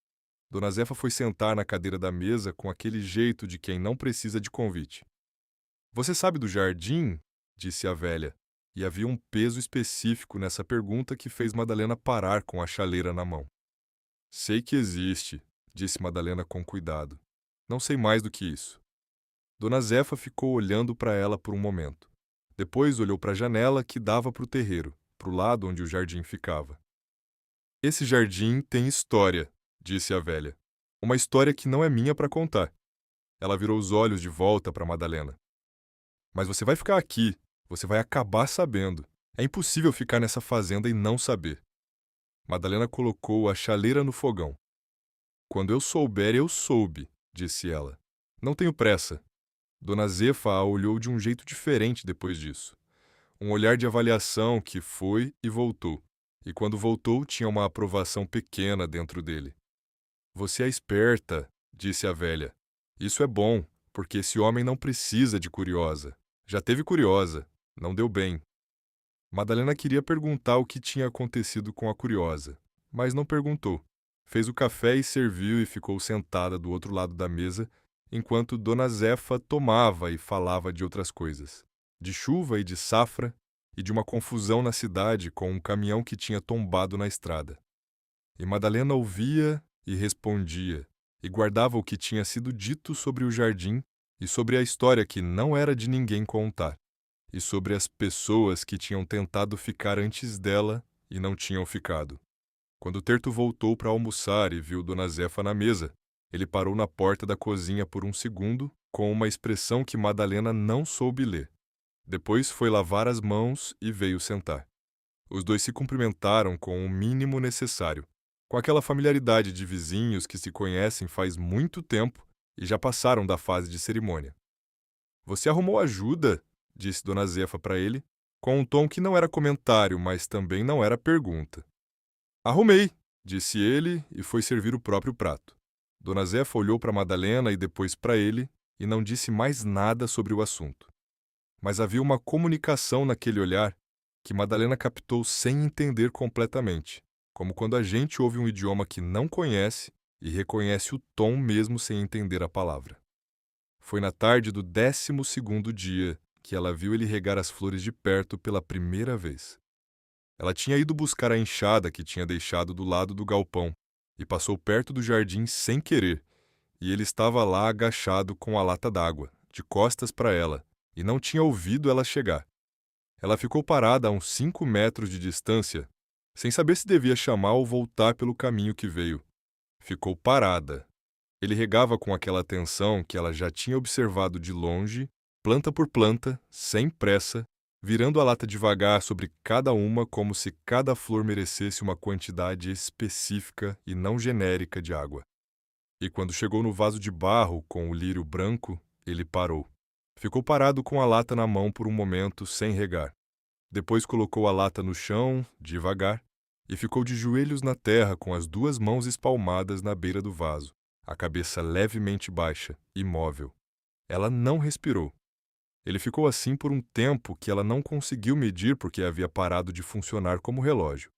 Dona Zefa foi sentar na cadeira da mesa com aquele jeito de quem não precisa de convite. "Você sabe do jardim?" disse a velha, e havia um peso específico nessa pergunta que fez Madalena parar com a chaleira na mão. "Sei que existe", disse Madalena com cuidado. "Não sei mais do que isso." Dona Zefa ficou olhando para ela por um momento. Depois olhou para a janela que dava para o terreiro, para o lado onde o jardim ficava. "Esse jardim tem história", disse a velha. "Uma história que não é minha para contar." Ela virou os olhos de volta para Madalena. "Mas você vai ficar aqui. Você vai acabar sabendo. É impossível ficar nessa fazenda e não saber." Madalena colocou a chaleira no fogão. "Quando eu souber, eu soube", disse ela. "Não tenho pressa." Dona Zefa a olhou de um jeito diferente depois disso. Um olhar de avaliação que foi e voltou. E quando voltou, tinha uma aprovação pequena dentro dele. "Você é esperta", disse a velha. "Isso é bom, porque esse homem não precisa de curiosa. Já teve curiosa. Não deu bem." Madalena queria perguntar o que tinha acontecido com a curiosa, mas não perguntou. Fez o café e serviu e ficou sentada do outro lado da mesa, enquanto Dona Zefa tomava e falava de outras coisas. De chuva e de safra, e de uma confusão na cidade com um caminhão que tinha tombado na estrada. E Madalena ouvia e respondia, e guardava o que tinha sido dito sobre o jardim e sobre a história que não era de ninguém contar, e sobre as pessoas que tinham tentado ficar antes dela e não tinham ficado. Quando Terto voltou para almoçar e viu Dona Zefa na mesa, ele parou na porta da cozinha por um segundo, com uma expressão que Madalena não soube ler. Depois foi lavar as mãos e veio sentar. Os dois se cumprimentaram com o mínimo necessário, com aquela familiaridade de vizinhos que se conhecem faz muito tempo e já passaram da fase de cerimônia. "Você arrumou ajuda?" disse Dona Zefa para ele, com um tom que não era comentário, mas também não era pergunta. "Arrumei", disse ele e foi servir o próprio prato. Dona Zefa olhou para Madalena e depois para ele e não disse mais nada sobre o assunto. Mas havia uma comunicação naquele olhar que Madalena captou sem entender completamente, como quando a gente ouve um idioma que não conhece e reconhece o tom mesmo sem entender a palavra. Foi na tarde do 12º dia que ela viu ele regar as flores de perto pela primeira vez. Ela tinha ido buscar a enxada que tinha deixado do lado do galpão e passou perto do jardim sem querer, e ele estava lá agachado com a lata d'água, de costas para ela, e não tinha ouvido ela chegar. Ela ficou parada a uns 5 metros de distância, sem saber se devia chamar ou voltar pelo caminho que veio. Ficou parada. Ele regava com aquela atenção que ela já tinha observado de longe, planta por planta, sem pressa, virando a lata devagar sobre cada uma como se cada flor merecesse uma quantidade específica e não genérica de água. E quando chegou no vaso de barro com o lírio branco, ele parou. Ficou parado com a lata na mão por um momento, sem regar. Depois colocou a lata no chão, devagar, e ficou de joelhos na terra com as 2 mãos espalmadas na beira do vaso, a cabeça levemente baixa, imóvel. Ela não respirou. Ele ficou assim por um tempo que ela não conseguiu medir porque havia parado de funcionar como relógio.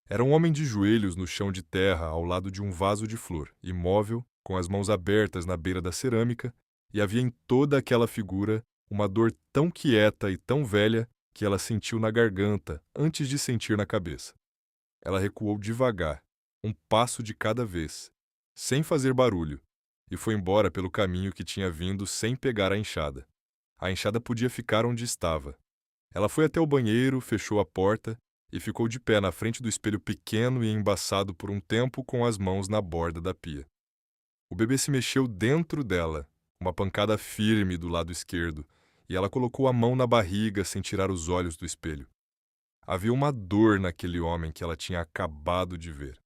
Era um homem de joelhos no chão de terra ao lado de um vaso de flor, imóvel, com as mãos abertas na beira da cerâmica, e havia em toda aquela figura uma dor tão quieta e tão velha que ela sentiu na garganta antes de sentir na cabeça. Ela recuou devagar, um passo de cada vez, sem fazer barulho, e foi embora pelo caminho que tinha vindo sem pegar a enxada. A enxada podia ficar onde estava. Ela foi até o banheiro, fechou a porta e ficou de pé na frente do espelho pequeno e embaçado por um tempo com as mãos na borda da pia. O bebê se mexeu dentro dela, uma pancada firme do lado esquerdo, e ela colocou a mão na barriga sem tirar os olhos do espelho. Havia uma dor naquele homem que ela tinha acabado de ver.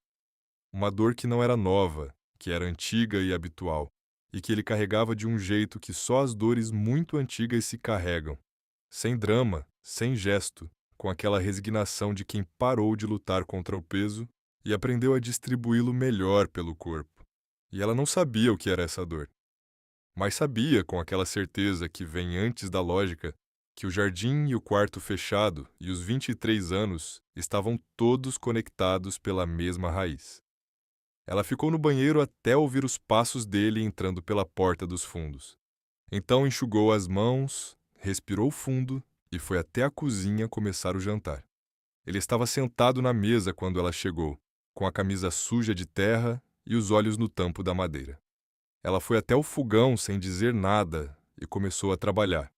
Uma dor que não era nova, que era antiga e habitual, e que ele carregava de um jeito que só as dores muito antigas se carregam, sem drama, sem gesto, com aquela resignação de quem parou de lutar contra o peso e aprendeu a distribuí-lo melhor pelo corpo. E ela não sabia o que era essa dor. Mas sabia, com aquela certeza que vem antes da lógica, que o jardim e o quarto fechado e os 23 anos estavam todos conectados pela mesma raiz. Ela ficou no banheiro até ouvir os passos dele entrando pela porta dos fundos. Então enxugou as mãos, respirou fundo e foi até a cozinha começar o jantar. Ele estava sentado na mesa quando ela chegou, com a camisa suja de terra e os olhos no tampo da madeira. Ela foi até o fogão sem dizer nada e começou a trabalhar.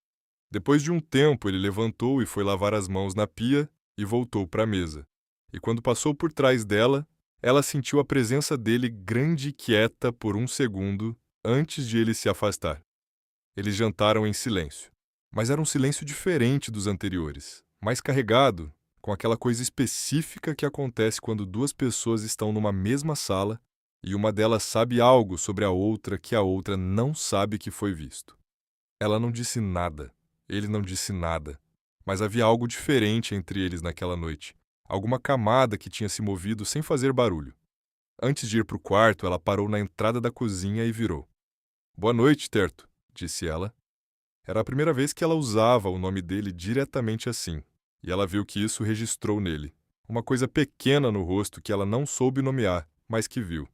Depois de um tempo, ele levantou e foi lavar as mãos na pia e voltou para a mesa. E quando passou por trás dela, ela sentiu a presença dele grande e quieta por um segundo antes de ele se afastar. Eles jantaram em silêncio, mas era um silêncio diferente dos anteriores, mais carregado, com aquela coisa específica que acontece quando duas pessoas estão numa mesma sala e uma delas sabe algo sobre a outra que a outra não sabe que foi visto. Ela não disse nada, ele não disse nada, mas havia algo diferente entre eles naquela noite, alguma camada que tinha se movido sem fazer barulho. Antes de ir para o quarto, ela parou na entrada da cozinha e virou. "Boa noite, Terto", disse ela. Era a primeira vez que ela usava o nome dele diretamente assim, e ela viu que isso registrou nele, uma coisa pequena no rosto que ela não soube nomear, mas que viu.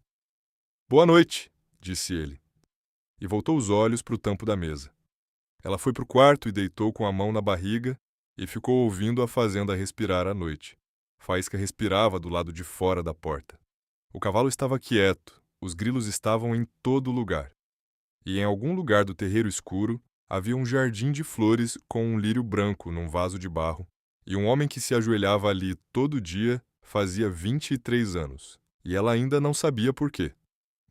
"Boa noite", disse ele, e voltou os olhos para o tampo da mesa. Ela foi para o quarto e deitou com a mão na barriga e ficou ouvindo a fazenda respirar à noite. Faísca respirava do lado de fora da porta. O cavalo estava quieto, os grilos estavam em todo lugar. E em algum lugar do terreiro escuro havia um jardim de flores com um lírio branco num vaso de barro, e um homem que se ajoelhava ali todo dia fazia 23 anos. E ela ainda não sabia por quê,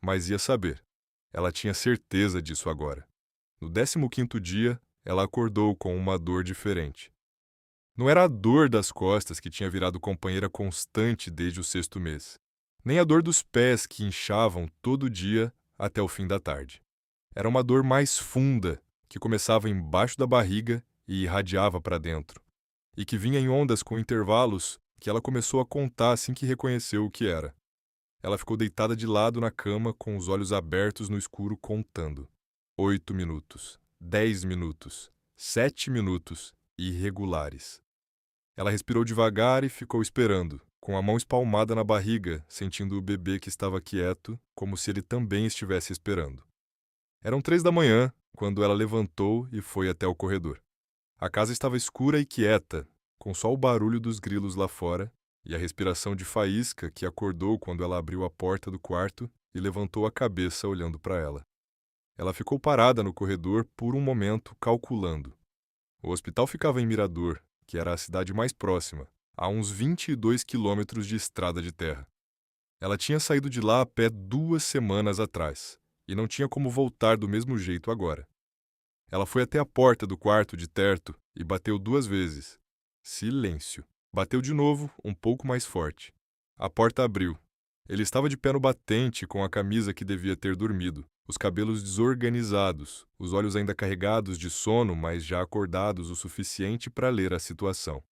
mas ia saber. Ela tinha certeza disso agora. No 15º dia, ela acordou com uma dor diferente. Não era a dor das costas que tinha virado companheira constante desde o 6º mês, nem a dor dos pés que inchavam todo dia até o fim da tarde. Era uma dor mais funda, que começava embaixo da barriga e irradiava para dentro, e que vinha em ondas com intervalos que ela começou a contar assim que reconheceu o que era. Ela ficou deitada de lado na cama com os olhos abertos no escuro contando. 8 minutos, 10 minutos, 7 minutos, irregulares. Ela respirou devagar e ficou esperando, com a mão espalmada na barriga, sentindo o bebê que estava quieto, como se ele também estivesse esperando. Eram 3 da manhã, quando ela levantou e foi até o corredor. A casa estava escura e quieta, com só o barulho dos grilos lá fora e a respiração de Faísca que acordou quando ela abriu a porta do quarto e levantou a cabeça olhando para ela. Ela ficou parada no corredor por um momento, calculando. O hospital ficava em Mirador, que era a cidade mais próxima, a uns 22 quilômetros de estrada de terra. Ela tinha saído de lá a pé 2 semanas atrás, e não tinha como voltar do mesmo jeito agora. Ela foi até a porta do quarto de Terto e bateu 2 vezes. Silêncio. Bateu de novo, um pouco mais forte. A porta abriu. Ele estava de pé no batente com a camisa que devia ter dormido, os cabelos desorganizados, os olhos ainda carregados de sono, mas já acordados o suficiente para ler a situação.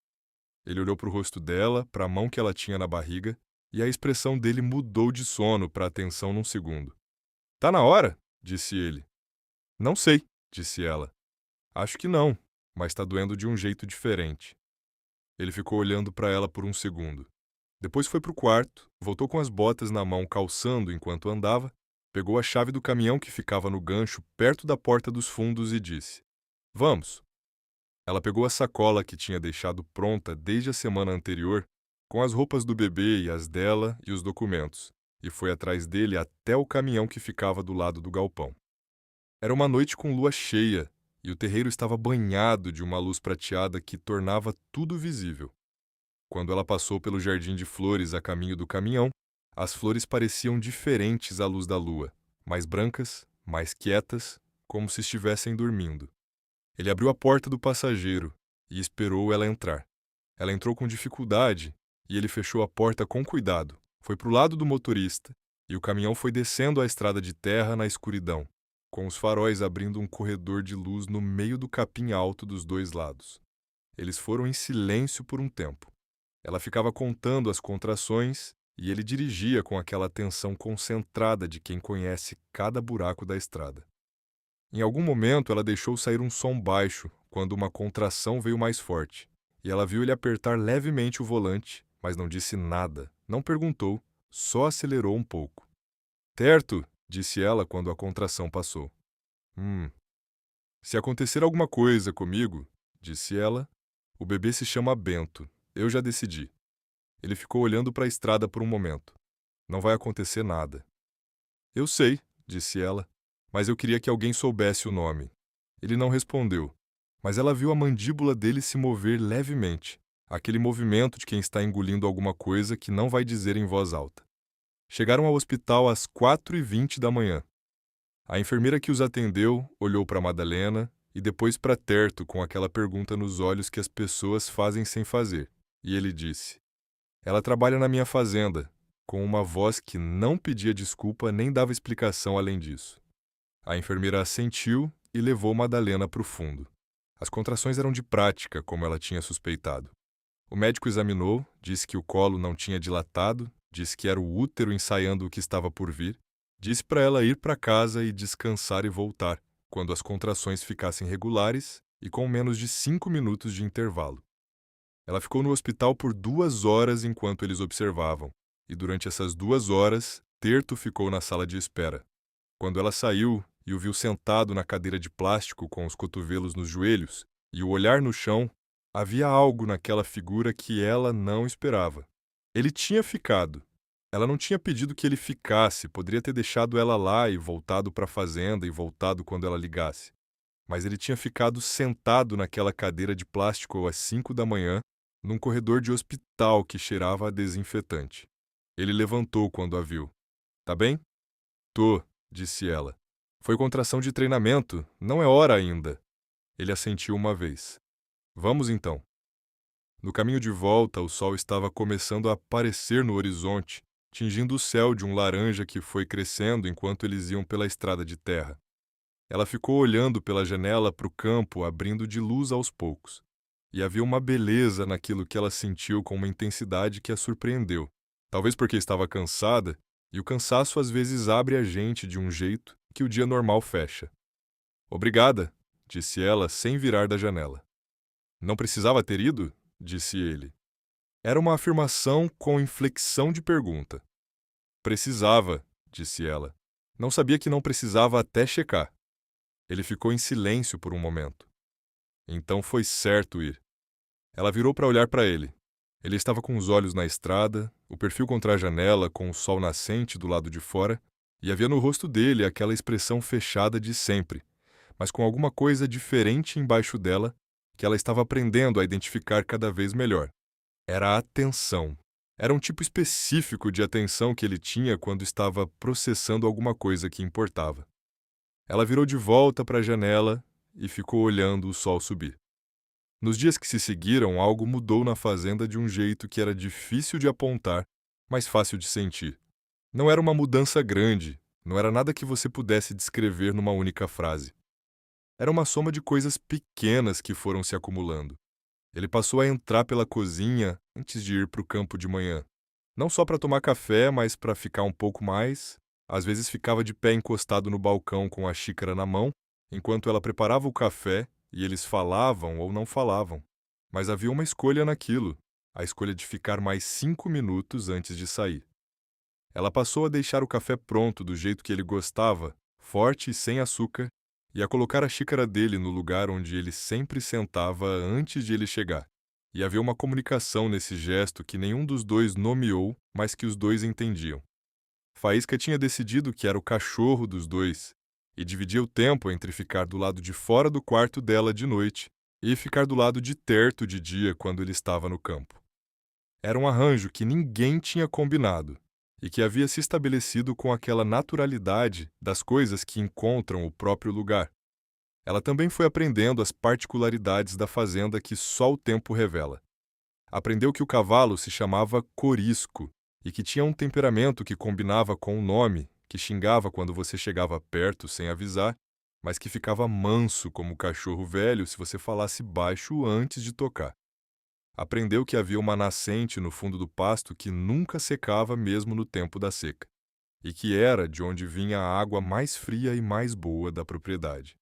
Ele olhou para o rosto dela, para a mão que ela tinha na barriga, e a expressão dele mudou de sono para atenção num segundo. "Tá na hora?", disse ele. "Não sei", disse ela. "Acho que não, mas tá doendo de um jeito diferente." Ele ficou olhando para ela por um segundo. Depois foi para o quarto, voltou com as botas na mão calçando enquanto andava, pegou a chave do caminhão que ficava no gancho perto da porta dos fundos e disse: "Vamos." Ela pegou a sacola que tinha deixado pronta desde a semana anterior, com as roupas do bebê e as dela e os documentos, e foi atrás dele até o caminhão que ficava do lado do galpão. Era uma noite com lua cheia, e o terreiro estava banhado de uma luz prateada que tornava tudo visível. Quando ela passou pelo jardim de flores a caminho do caminhão, as flores pareciam diferentes à luz da lua, mais brancas, mais quietas, como se estivessem dormindo. Ele abriu a porta do passageiro e esperou ela entrar. Ela entrou com dificuldade e ele fechou a porta com cuidado. Foi para o lado do motorista e o caminhão foi descendo a estrada de terra na escuridão, com os faróis abrindo um corredor de luz no meio do capim alto dos dois lados. Eles foram em silêncio por um tempo. Ela ficava contando as contrações e ele dirigia com aquela atenção concentrada de quem conhece cada buraco da estrada. Em algum momento, ela deixou sair um som baixo quando uma contração veio mais forte, e ela viu ele apertar levemente o volante, mas não disse nada, não perguntou, só acelerou um pouco. Certo, disse ela quando a contração passou. Se acontecer alguma coisa comigo, disse ela, o bebê se chama Bento. Eu já decidi. Ele ficou olhando para a estrada por um momento. Não vai acontecer nada. Eu sei, disse ela, mas eu queria que alguém soubesse o nome. Ele não respondeu, mas ela viu a mandíbula dele se mover levemente, aquele movimento de quem está engolindo alguma coisa que não vai dizer em voz alta. Chegaram ao hospital às 4h20 da manhã. A enfermeira que os atendeu olhou para Madalena e depois para Terto com aquela pergunta nos olhos que as pessoas fazem sem fazer. E ele disse: "Ela trabalha na minha fazenda", com uma voz que não pedia desculpa nem dava explicação além disso. A enfermeira assentiu e levou Madalena para o fundo. As contrações eram de prática, como ela tinha suspeitado. O médico examinou, disse que o colo não tinha dilatado, disse que era o útero ensaiando o que estava por vir, disse para ela ir para casa e descansar e voltar, quando as contrações ficassem regulares e com menos de 5 minutos de intervalo. Ela ficou no hospital por 2 horas enquanto eles observavam, e durante essas 2 horas, Terto ficou na sala de espera. Quando ela saiu e o viu sentado na cadeira de plástico com os cotovelos nos joelhos e o olhar no chão, havia algo naquela figura que ela não esperava. Ele tinha ficado. Ela não tinha pedido que ele ficasse, poderia ter deixado ela lá e voltado para a fazenda e voltado quando ela ligasse. Mas ele tinha ficado sentado naquela cadeira de plástico às 5 da manhã, num corredor de hospital que cheirava a desinfetante. Ele levantou quando a viu. "Tá bem?" "Tô", disse ela. "Foi contração de treinamento, não é hora ainda." Ele assentiu uma vez. "Vamos então." No caminho de volta, o sol estava começando a aparecer no horizonte, tingindo o céu de um laranja que foi crescendo enquanto eles iam pela estrada de terra. Ela ficou olhando pela janela para o campo, abrindo de luz aos poucos. E havia uma beleza naquilo que ela sentiu com uma intensidade que a surpreendeu. Talvez porque estava cansada, e o cansaço às vezes abre a gente de um jeito que o dia normal fecha. "Obrigada", disse ela sem virar da janela. "Não precisava ter ido?" disse ele. Era uma afirmação com inflexão de pergunta. "Precisava", disse ela. "Não sabia que não precisava até checar." Ele ficou em silêncio por um momento. Então foi certo ir. Ela virou para olhar para ele. Ele estava com os olhos na estrada, o perfil contra a janela, com o sol nascente do lado de fora, e havia no rosto dele aquela expressão fechada de sempre, mas com alguma coisa diferente embaixo dela que ela estava aprendendo a identificar cada vez melhor. Era a atenção. Era um tipo específico de atenção que ele tinha quando estava processando alguma coisa que importava. Ela virou de volta para a janela e ficou olhando o sol subir. Nos dias que se seguiram, algo mudou na fazenda de um jeito que era difícil de apontar, mas fácil de sentir. Não era uma mudança grande, não era nada que você pudesse descrever numa única frase. Era uma soma de coisas pequenas que foram se acumulando. Ele passou a entrar pela cozinha antes de ir para o campo de manhã. Não só para tomar café, mas para ficar um pouco mais. Às vezes ficava de pé encostado no balcão com a xícara na mão, enquanto ela preparava o café e eles falavam ou não falavam. Mas havia uma escolha naquilo, a escolha de ficar mais 5 minutos antes de sair. Ela passou a deixar o café pronto do jeito que ele gostava, forte e sem açúcar, e a colocar a xícara dele no lugar onde ele sempre sentava antes de ele chegar. E havia uma comunicação nesse gesto que nenhum dos dois nomeou, mas que os dois entendiam. Faísca tinha decidido que era o cachorro dos dois, e dividia o tempo entre ficar do lado de fora do quarto dela de noite e ficar do lado de perto de dia quando ele estava no campo. Era um arranjo que ninguém tinha combinado e que havia se estabelecido com aquela naturalidade das coisas que encontram o próprio lugar. Ela também foi aprendendo as particularidades da fazenda que só o tempo revela. Aprendeu que o cavalo se chamava Corisco e que tinha um temperamento que combinava com o nome, que xingava quando você chegava perto sem avisar, mas que ficava manso como o cachorro velho se você falasse baixo antes de tocar. Aprendeu que havia uma nascente no fundo do pasto que nunca secava mesmo no tempo da seca, e que era de onde vinha a água mais fria e mais boa da propriedade.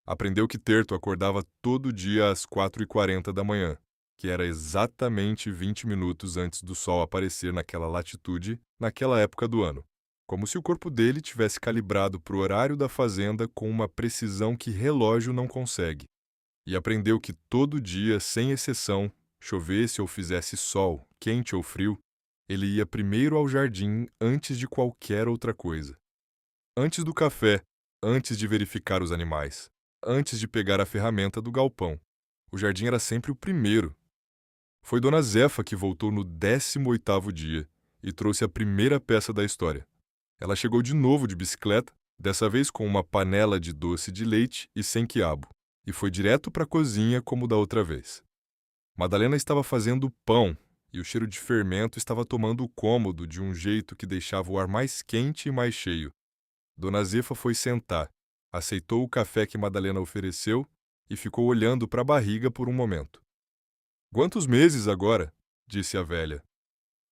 Aprendeu que Terto acordava todo dia às 4h40 da manhã, que era exatamente 20 minutos antes do sol aparecer naquela latitude, naquela época do ano, como se o corpo dele tivesse calibrado para o horário da fazenda com uma precisão que relógio não consegue. E aprendeu que todo dia, sem exceção, chovesse ou fizesse sol, quente ou frio, ele ia primeiro ao jardim antes de qualquer outra coisa. Antes do café, antes de verificar os animais, antes de pegar a ferramenta do galpão. O jardim era sempre o primeiro. Foi Dona Zefa que voltou no 18º dia e trouxe a primeira peça da história. Ela chegou de novo de bicicleta, dessa vez com uma panela de doce de leite e sem quiabo, e foi direto para a cozinha como da outra vez. Madalena estava fazendo pão e o cheiro de fermento estava tomando o cômodo de um jeito que deixava o ar mais quente e mais cheio. Dona Zefa foi sentar, aceitou o café que Madalena ofereceu e ficou olhando para a barriga por um momento. "Quantos meses agora?" disse a velha.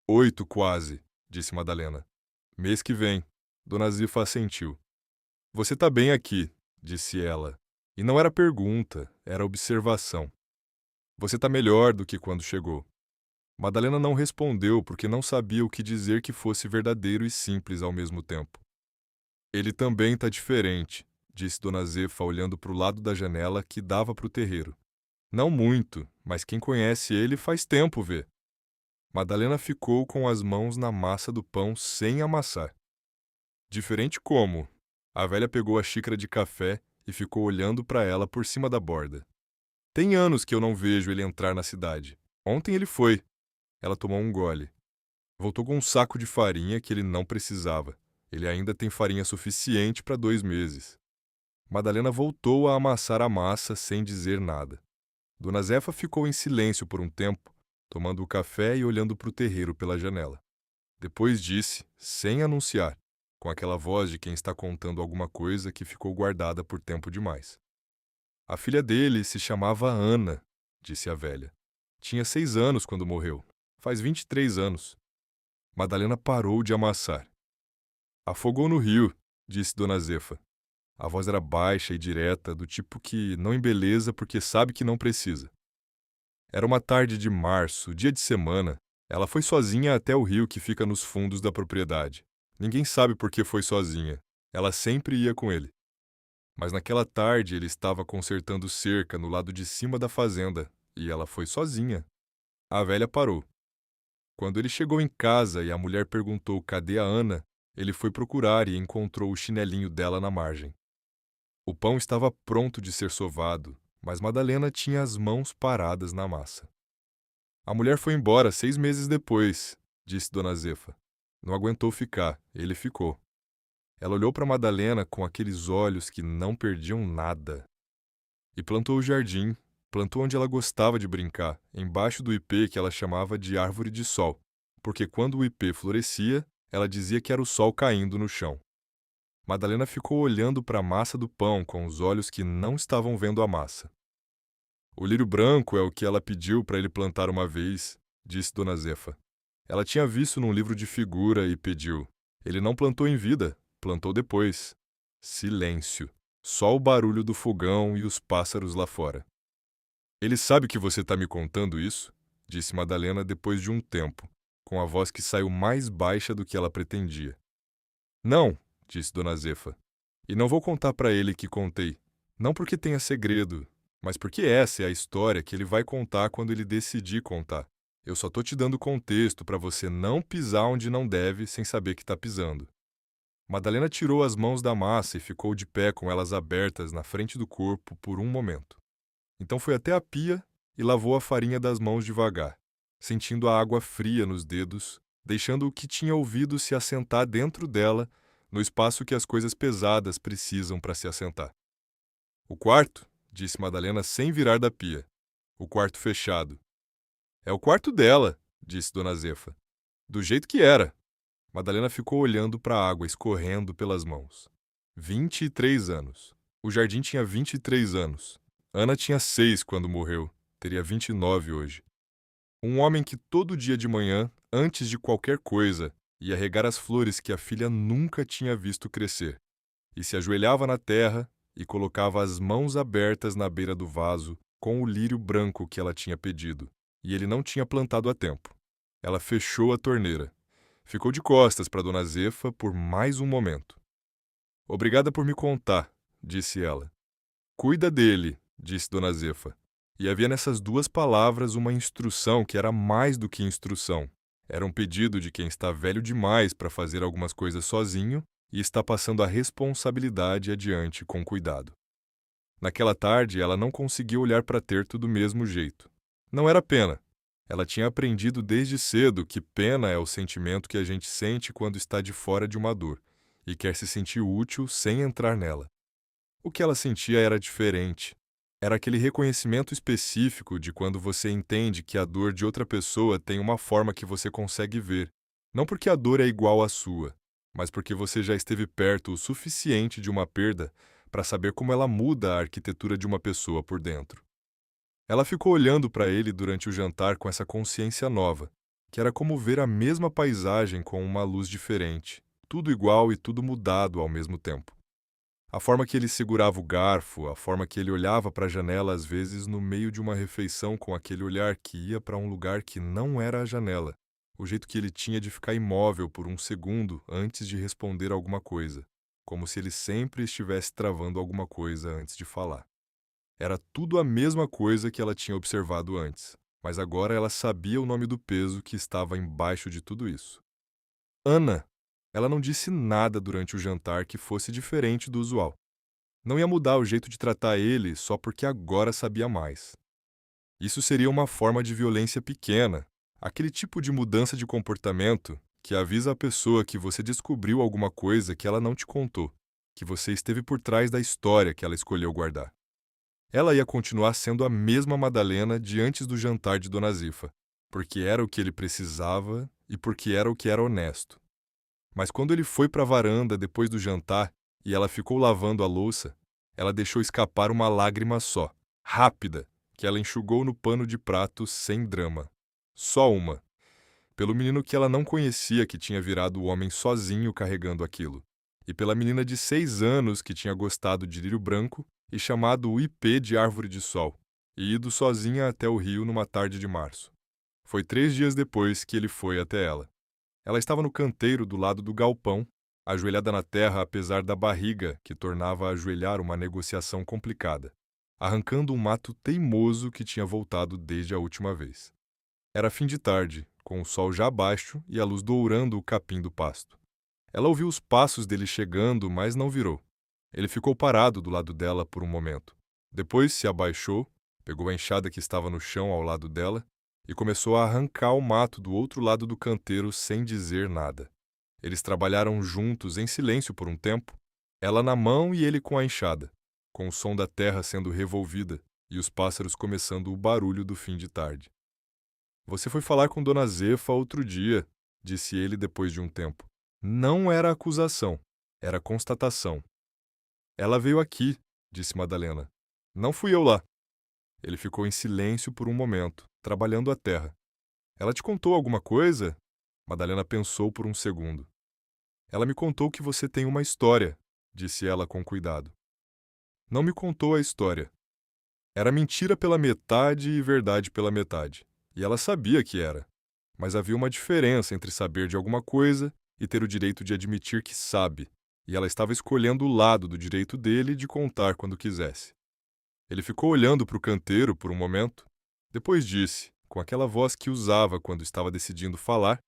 "8 quase", disse Madalena. "Mês que vem." Dona Zefa assentiu. "Você tá bem aqui", disse ela. E não era pergunta, era observação. "Você tá melhor do que quando chegou." Madalena não respondeu porque não sabia o que dizer que fosse verdadeiro e simples ao mesmo tempo. "Ele também tá diferente", disse Dona Zefa olhando para o lado da janela que dava para o terreiro. "Não muito, mas quem conhece ele faz tempo vê." Madalena ficou com as mãos na massa do pão sem amassar. "Diferente como?" A velha pegou a xícara de café e ficou olhando para ela por cima da borda. "Tem anos que eu não vejo ele entrar na cidade. Ontem ele foi." Ela tomou um gole. Voltou com um saco de farinha que ele não precisava. Ele ainda tem farinha suficiente para 2 meses. Madalena voltou a amassar a massa sem dizer nada. Dona Zefa ficou em silêncio por um tempo, tomando o café e olhando para o terreiro pela janela. Depois disse, sem anunciar, com aquela voz de quem está contando alguma coisa que ficou guardada por tempo demais. "A filha dele se chamava Ana", disse a velha. "Tinha 6 anos quando morreu. Faz 23 anos." Madalena parou de amassar. "Afogou no rio", disse Dona Zefa. A voz era baixa e direta, do tipo que não embeleza porque sabe que não precisa. Era uma tarde de março, dia de semana. Ela foi sozinha até o rio que fica nos fundos da propriedade. Ninguém sabe por que foi sozinha. Ela sempre ia com ele. Mas naquela tarde ele estava consertando cerca no lado de cima da fazenda, e ela foi sozinha. A velha parou. Quando ele chegou em casa e a mulher perguntou cadê a Ana, ele foi procurar e encontrou o chinelinho dela na margem. O pão estava pronto de ser sovado, mas Madalena tinha as mãos paradas na massa. "A mulher foi embora 6 meses depois", disse Dona Zefa. Não aguentou ficar, ele ficou. Ela olhou para Madalena com aqueles olhos que não perdiam nada. E plantou o jardim, plantou onde ela gostava de brincar, embaixo do ipê que ela chamava de árvore de sol, porque quando o ipê florescia, ela dizia que era o sol caindo no chão. Madalena ficou olhando para a massa do pão com os olhos que não estavam vendo a massa. "O lírio branco é o que ela pediu para ele plantar uma vez", disse Dona Zefa. Ela tinha visto num livro de figura e pediu. Ele não plantou em vida, plantou depois. Silêncio. Só o barulho do fogão e os pássaros lá fora. "Ele sabe que você está me contando isso?", disse Madalena depois de um tempo, com a voz que saiu mais baixa do que ela pretendia. "Não", disse Dona Zefa. "E não vou contar para ele que contei. Não porque tenha segredo, mas porque essa é a história que ele vai contar quando ele decidir contar. Eu só tô te dando contexto para você não pisar onde não deve sem saber que tá pisando. Madalena tirou as mãos da massa e ficou de pé com elas abertas na frente do corpo por um momento. Então foi até a pia e lavou a farinha das mãos devagar, sentindo a água fria nos dedos, deixando o que tinha ouvido se assentar dentro dela, no espaço que as coisas pesadas precisam para se assentar. O quarto, disse Madalena sem virar da pia. O quarto fechado. É o quarto dela, disse Dona Zefa. Do jeito que era. Madalena ficou olhando para a água escorrendo pelas mãos. 23 anos. O jardim tinha 23 anos. Ana tinha 6 quando morreu. Teria 29 hoje. Um homem que todo dia de manhã, antes de qualquer coisa, ia regar as flores que a filha nunca tinha visto crescer, e se ajoelhava na terra e colocava as mãos abertas na beira do vaso com o lírio branco que ela tinha pedido, e ele não tinha plantado a tempo. Ela fechou a torneira. Ficou de costas para Dona Zefa por mais um momento. Obrigada por me contar, disse ela. Cuida dele, disse Dona Zefa. E havia nessas duas palavras uma instrução que era mais do que instrução. Era um pedido de quem está velho demais para fazer algumas coisas sozinho e está passando a responsabilidade adiante com cuidado. Naquela tarde, ela não conseguiu olhar para Terto do mesmo jeito. Não era pena. Ela tinha aprendido desde cedo que pena é o sentimento que a gente sente quando está de fora de uma dor e quer se sentir útil sem entrar nela. O que ela sentia era diferente. Era aquele reconhecimento específico de quando você entende que a dor de outra pessoa tem uma forma que você consegue ver, não porque a dor é igual à sua, mas porque você já esteve perto o suficiente de uma perda para saber como ela muda a arquitetura de uma pessoa por dentro. Ela ficou olhando para ele durante o jantar com essa consciência nova, que era como ver a mesma paisagem com uma luz diferente, tudo igual e tudo mudado ao mesmo tempo. A forma que ele segurava o garfo, a forma que ele olhava para a janela às vezes no meio de uma refeição com aquele olhar que ia para um lugar que não era a janela, o jeito que ele tinha de ficar imóvel por um segundo antes de responder alguma coisa, como se ele sempre estivesse travando alguma coisa antes de falar. Era tudo a mesma coisa que ela tinha observado antes, mas agora ela sabia o nome do peso que estava embaixo de tudo isso. Ana! Ela não disse nada durante o jantar que fosse diferente do usual. Não ia mudar o jeito de tratar ele só porque agora sabia mais. Isso seria uma forma de violência pequena, aquele tipo de mudança de comportamento que avisa a pessoa que você descobriu alguma coisa que ela não te contou, que você esteve por trás da história que ela escolheu guardar. Ela ia continuar sendo a mesma Madalena de antes do jantar de Dona Zifa, porque era o que ele precisava e porque era o que era honesto. Mas quando ele foi para a varanda depois do jantar e ela ficou lavando a louça, ela deixou escapar uma lágrima só, rápida, que ela enxugou no pano de prato sem drama. Só uma. Pelo menino que ela não conhecia que tinha virado o homem sozinho carregando aquilo. E pela menina de 6 anos que tinha gostado de lírio branco e chamado o ipê de árvore de sol, e ido sozinha até o rio numa tarde de março. Foi 3 dias depois que ele foi até ela. Ela estava no canteiro do lado do galpão, ajoelhada na terra apesar da barriga que tornava ajoelhar uma negociação complicada, arrancando um mato teimoso que tinha voltado desde a última vez. Era fim de tarde, com o sol já baixo e a luz dourando o capim do pasto. Ela ouviu os passos dele chegando, mas não virou. Ele ficou parado do lado dela por um momento. Depois se abaixou, pegou a enxada que estava no chão ao lado dela e começou a arrancar o mato do outro lado do canteiro sem dizer nada. Eles trabalharam juntos em silêncio por um tempo, ela na mão e ele com a enxada, com o som da terra sendo revolvida e os pássaros começando o barulho do fim de tarde. Você foi falar com Dona Zefa outro dia, disse ele depois de um tempo. Não era acusação, era constatação. Ela veio aqui, disse Madalena. Não fui eu lá. Ele ficou em silêncio por um momento, trabalhando a terra. Ela te contou alguma coisa? Madalena pensou por um segundo. Ela me contou que você tem uma história, disse ela com cuidado. Não me contou a história. Era mentira pela metade e verdade pela metade. E ela sabia que era. Mas havia uma diferença entre saber de alguma coisa e ter o direito de admitir que sabe. e ela estava escolhendo o lado do direito dele de contar quando quisesse. Ele ficou olhando para o canteiro por um momento, depois disse, com aquela voz que usava quando estava decidindo falar,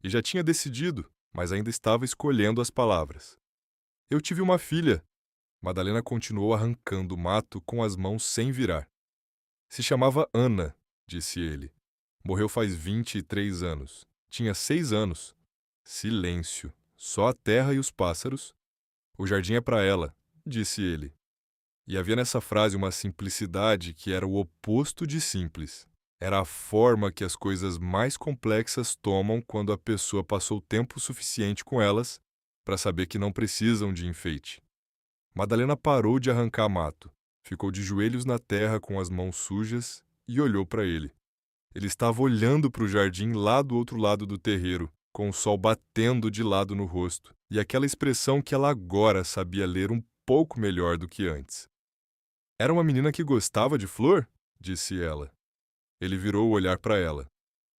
e já tinha decidido, mas ainda estava escolhendo as palavras. Eu tive uma filha. Madalena continuou arrancando o mato com as mãos sem virar. Se chamava Ana, disse ele. Morreu faz 23 anos. Tinha 6 anos. Silêncio. Só a terra e os pássaros. O jardim é para ela, disse ele. E havia nessa frase uma simplicidade que era o oposto de simples. Era a forma que as coisas mais complexas tomam quando a pessoa passou tempo suficiente com elas para saber que não precisam de enfeite. Madalena parou de arrancar mato, ficou de joelhos na terra com as mãos sujas e olhou para ele. Ele estava olhando para o jardim lá do outro lado do terreiro, com o sol batendo de lado no rosto, e aquela expressão que ela agora sabia ler um pouco melhor do que antes. Era uma menina que gostava de flor? Disse ela. Ele virou o olhar para ela.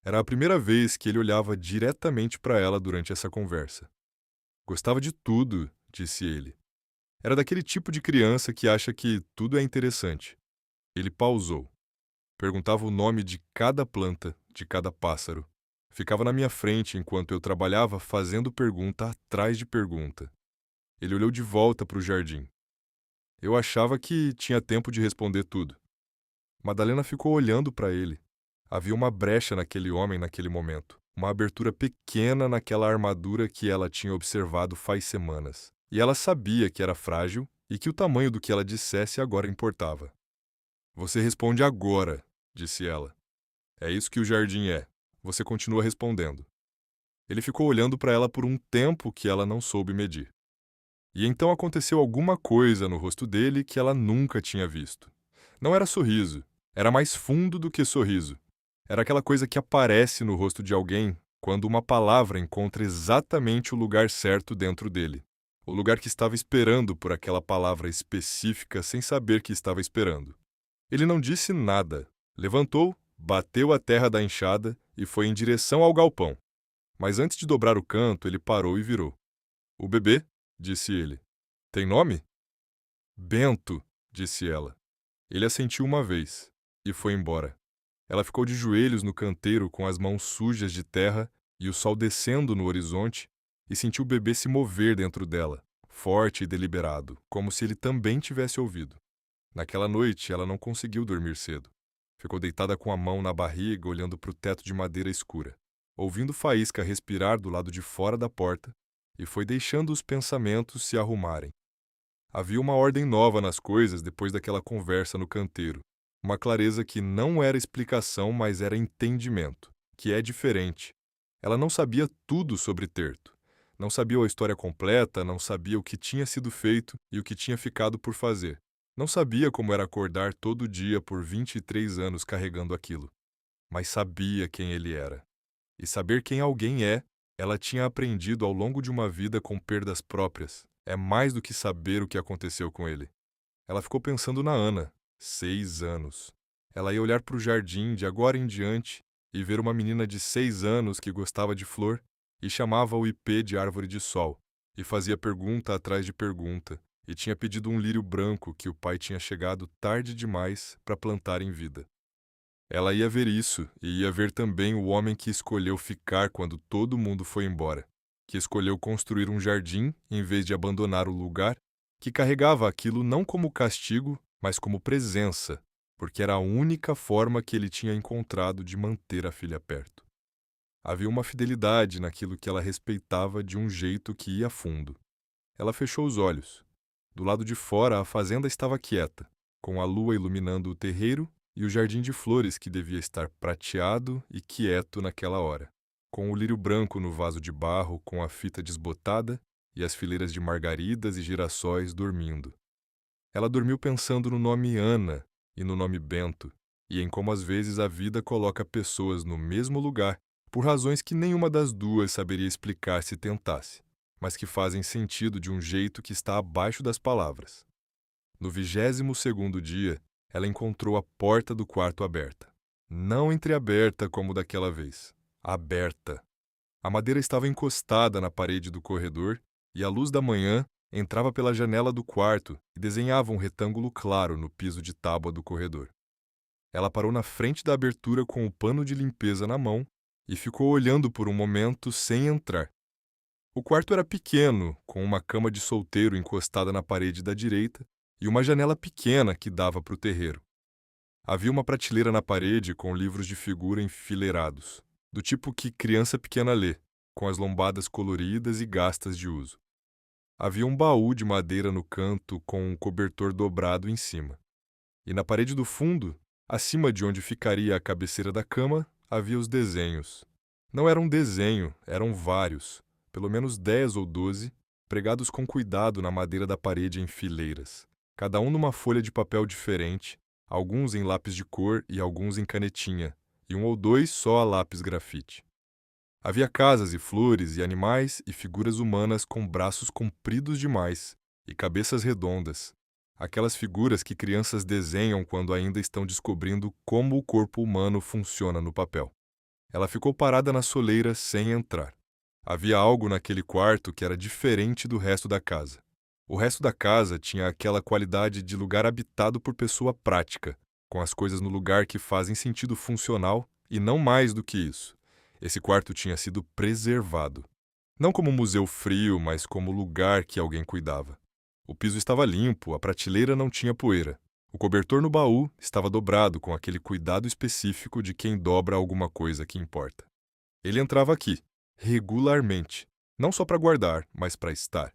Era a primeira vez que ele olhava diretamente para ela durante essa conversa. Gostava de tudo, disse ele. Era daquele tipo de criança que acha que tudo é interessante. Ele pausou. Perguntava o nome de cada planta, de cada pássaro. Ficava na minha frente enquanto eu trabalhava fazendo pergunta atrás de pergunta. Ele olhou de volta para o jardim. Eu achava que tinha tempo de responder tudo. Madalena ficou olhando para ele. Havia uma brecha naquele homem naquele momento, uma abertura pequena naquela armadura que ela tinha observado faz semanas. E ela sabia que era frágil e que o tamanho do que ela dissesse agora importava. Você responde agora, disse ela. É isso que o jardim é. Você continua respondendo. Ele ficou olhando para ela por um tempo que ela não soube medir. E então aconteceu alguma coisa no rosto dele que ela nunca tinha visto. Não era sorriso, era mais fundo do que sorriso. Era aquela coisa que aparece no rosto de alguém quando uma palavra encontra exatamente o lugar certo dentro dele. O lugar que estava esperando por aquela palavra específica sem saber que estava esperando. Ele não disse nada. Levantou, bateu a terra da enxada e foi em direção ao galpão. Mas antes de dobrar o canto, ele parou e virou. O bebê, disse ele. Tem nome? Bento, disse ela. Ele assentiu uma vez e foi embora. Ela ficou de joelhos no canteiro com as mãos sujas de terra e o sol descendo no horizonte e sentiu o bebê se mover dentro dela, forte e deliberado, como se ele também tivesse ouvido. Naquela noite, ela não conseguiu dormir cedo. Ficou deitada com a mão na barriga, olhando para o teto de madeira escura, ouvindo Faísca respirar do lado de fora da porta, e foi deixando os pensamentos se arrumarem. Havia uma ordem nova nas coisas depois daquela conversa no canteiro. Uma clareza que não era explicação, mas era entendimento, que é diferente. Ela não sabia tudo sobre Terto. Não sabia a história completa, não sabia o que tinha sido feito e o que tinha ficado por fazer. Não sabia como era acordar todo dia por 23 anos carregando aquilo. Mas sabia quem ele era. E saber quem alguém é, ela tinha aprendido ao longo de uma vida com perdas próprias. É mais do que saber o que aconteceu com ele. Ela ficou pensando na Ana. 6 anos. Ela ia olhar para o jardim de agora em diante e ver uma menina de 6 anos que gostava de flor e chamava o ipê de árvore de sol, e fazia pergunta atrás de pergunta, e tinha pedido um lírio branco que o pai tinha chegado tarde demais para plantar em vida. Ela ia ver isso, e ia ver também o homem que escolheu ficar quando todo mundo foi embora, que escolheu construir um jardim em vez de abandonar o lugar, que carregava aquilo não como castigo, mas como presença, porque era a única forma que ele tinha encontrado de manter a filha perto. Havia uma fidelidade naquilo que ela respeitava de um jeito que ia fundo. Ela fechou os olhos. Do lado de fora, a fazenda estava quieta, com a lua iluminando o terreiro e o jardim de flores que devia estar prateado e quieto naquela hora, com o lírio branco no vaso de barro com a fita desbotada e as fileiras de margaridas e girassóis dormindo. Ela dormiu pensando no nome Ana e no nome Bento, e em como às vezes a vida coloca pessoas no mesmo lugar por razões que nenhuma das duas saberia explicar se tentasse, mas que fazem sentido de um jeito que está abaixo das palavras. No 22º dia, ela encontrou a porta do quarto aberta. Não entreaberta como daquela vez. Aberta. A madeira estava encostada na parede do corredor e a luz da manhã entrava pela janela do quarto e desenhava um retângulo claro no piso de tábua do corredor. Ela parou na frente da abertura com o pano de limpeza na mão e ficou olhando por um momento sem entrar. O quarto era pequeno, com uma cama de solteiro encostada na parede da direita e uma janela pequena que dava para o terreiro. Havia uma prateleira na parede com livros de figura enfileirados, do tipo que criança pequena lê, com as lombadas coloridas e gastas de uso. Havia um baú de madeira no canto com um cobertor dobrado em cima. E na parede do fundo, acima de onde ficaria a cabeceira da cama, havia os desenhos. Não era um desenho, eram vários, pelo menos 10 ou 12, pregados com cuidado na madeira da parede em fileiras, cada um numa folha de papel diferente, alguns em lápis de cor e alguns em canetinha, e um ou dois só a lápis grafite. Havia casas e flores e animais e figuras humanas com braços compridos demais e cabeças redondas, aquelas figuras que crianças desenham quando ainda estão descobrindo como o corpo humano funciona no papel. Ela ficou parada na soleira sem entrar. Havia algo naquele quarto que era diferente do resto da casa. O resto da casa tinha aquela qualidade de lugar habitado por pessoa prática, com as coisas no lugar que fazem sentido funcional e não mais do que isso. Esse quarto tinha sido preservado. Não como museu frio, mas como lugar que alguém cuidava. O piso estava limpo, a prateleira não tinha poeira. O cobertor no baú estava dobrado com aquele cuidado específico de quem dobra alguma coisa que importa. Ele entrava aqui, regularmente, não só para guardar, mas para estar.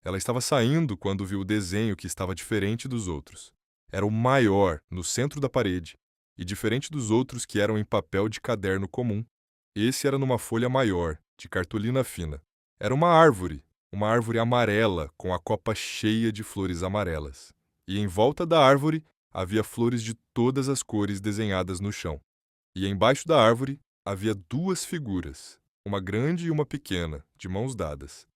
Ela estava saindo quando viu o desenho que estava diferente dos outros. Era o maior, no centro da parede, e diferente dos outros que eram em papel de caderno comum. Esse era numa folha maior, de cartolina fina. Era uma árvore amarela com a copa cheia de flores amarelas. E em volta da árvore havia flores de todas as cores desenhadas no chão. E embaixo da árvore havia duas figuras, uma grande e uma pequena, de mãos dadas.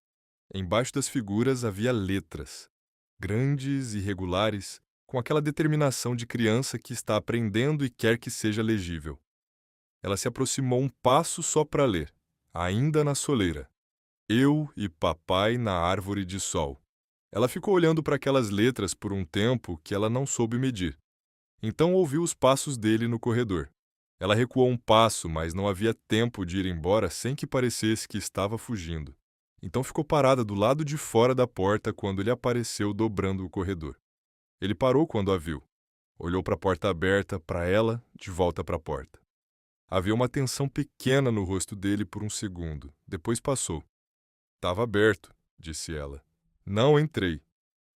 Embaixo das figuras havia letras, grandes e regulares, com aquela determinação de criança que está aprendendo e quer que seja legível. Ela se aproximou um passo só para ler, ainda na soleira. Eu e papai na árvore de sol. Ela ficou olhando para aquelas letras por um tempo que ela não soube medir. Então ouviu os passos dele no corredor. Ela recuou um passo, mas não havia tempo de ir embora sem que parecesse que estava fugindo. Então ficou parada do lado de fora da porta quando ele apareceu dobrando o corredor. Ele parou quando a viu. Olhou para a porta aberta, para ela, de volta para a porta. Havia uma tensão pequena no rosto dele por um segundo. Depois passou. Estava aberto, disse ela. Não entrei.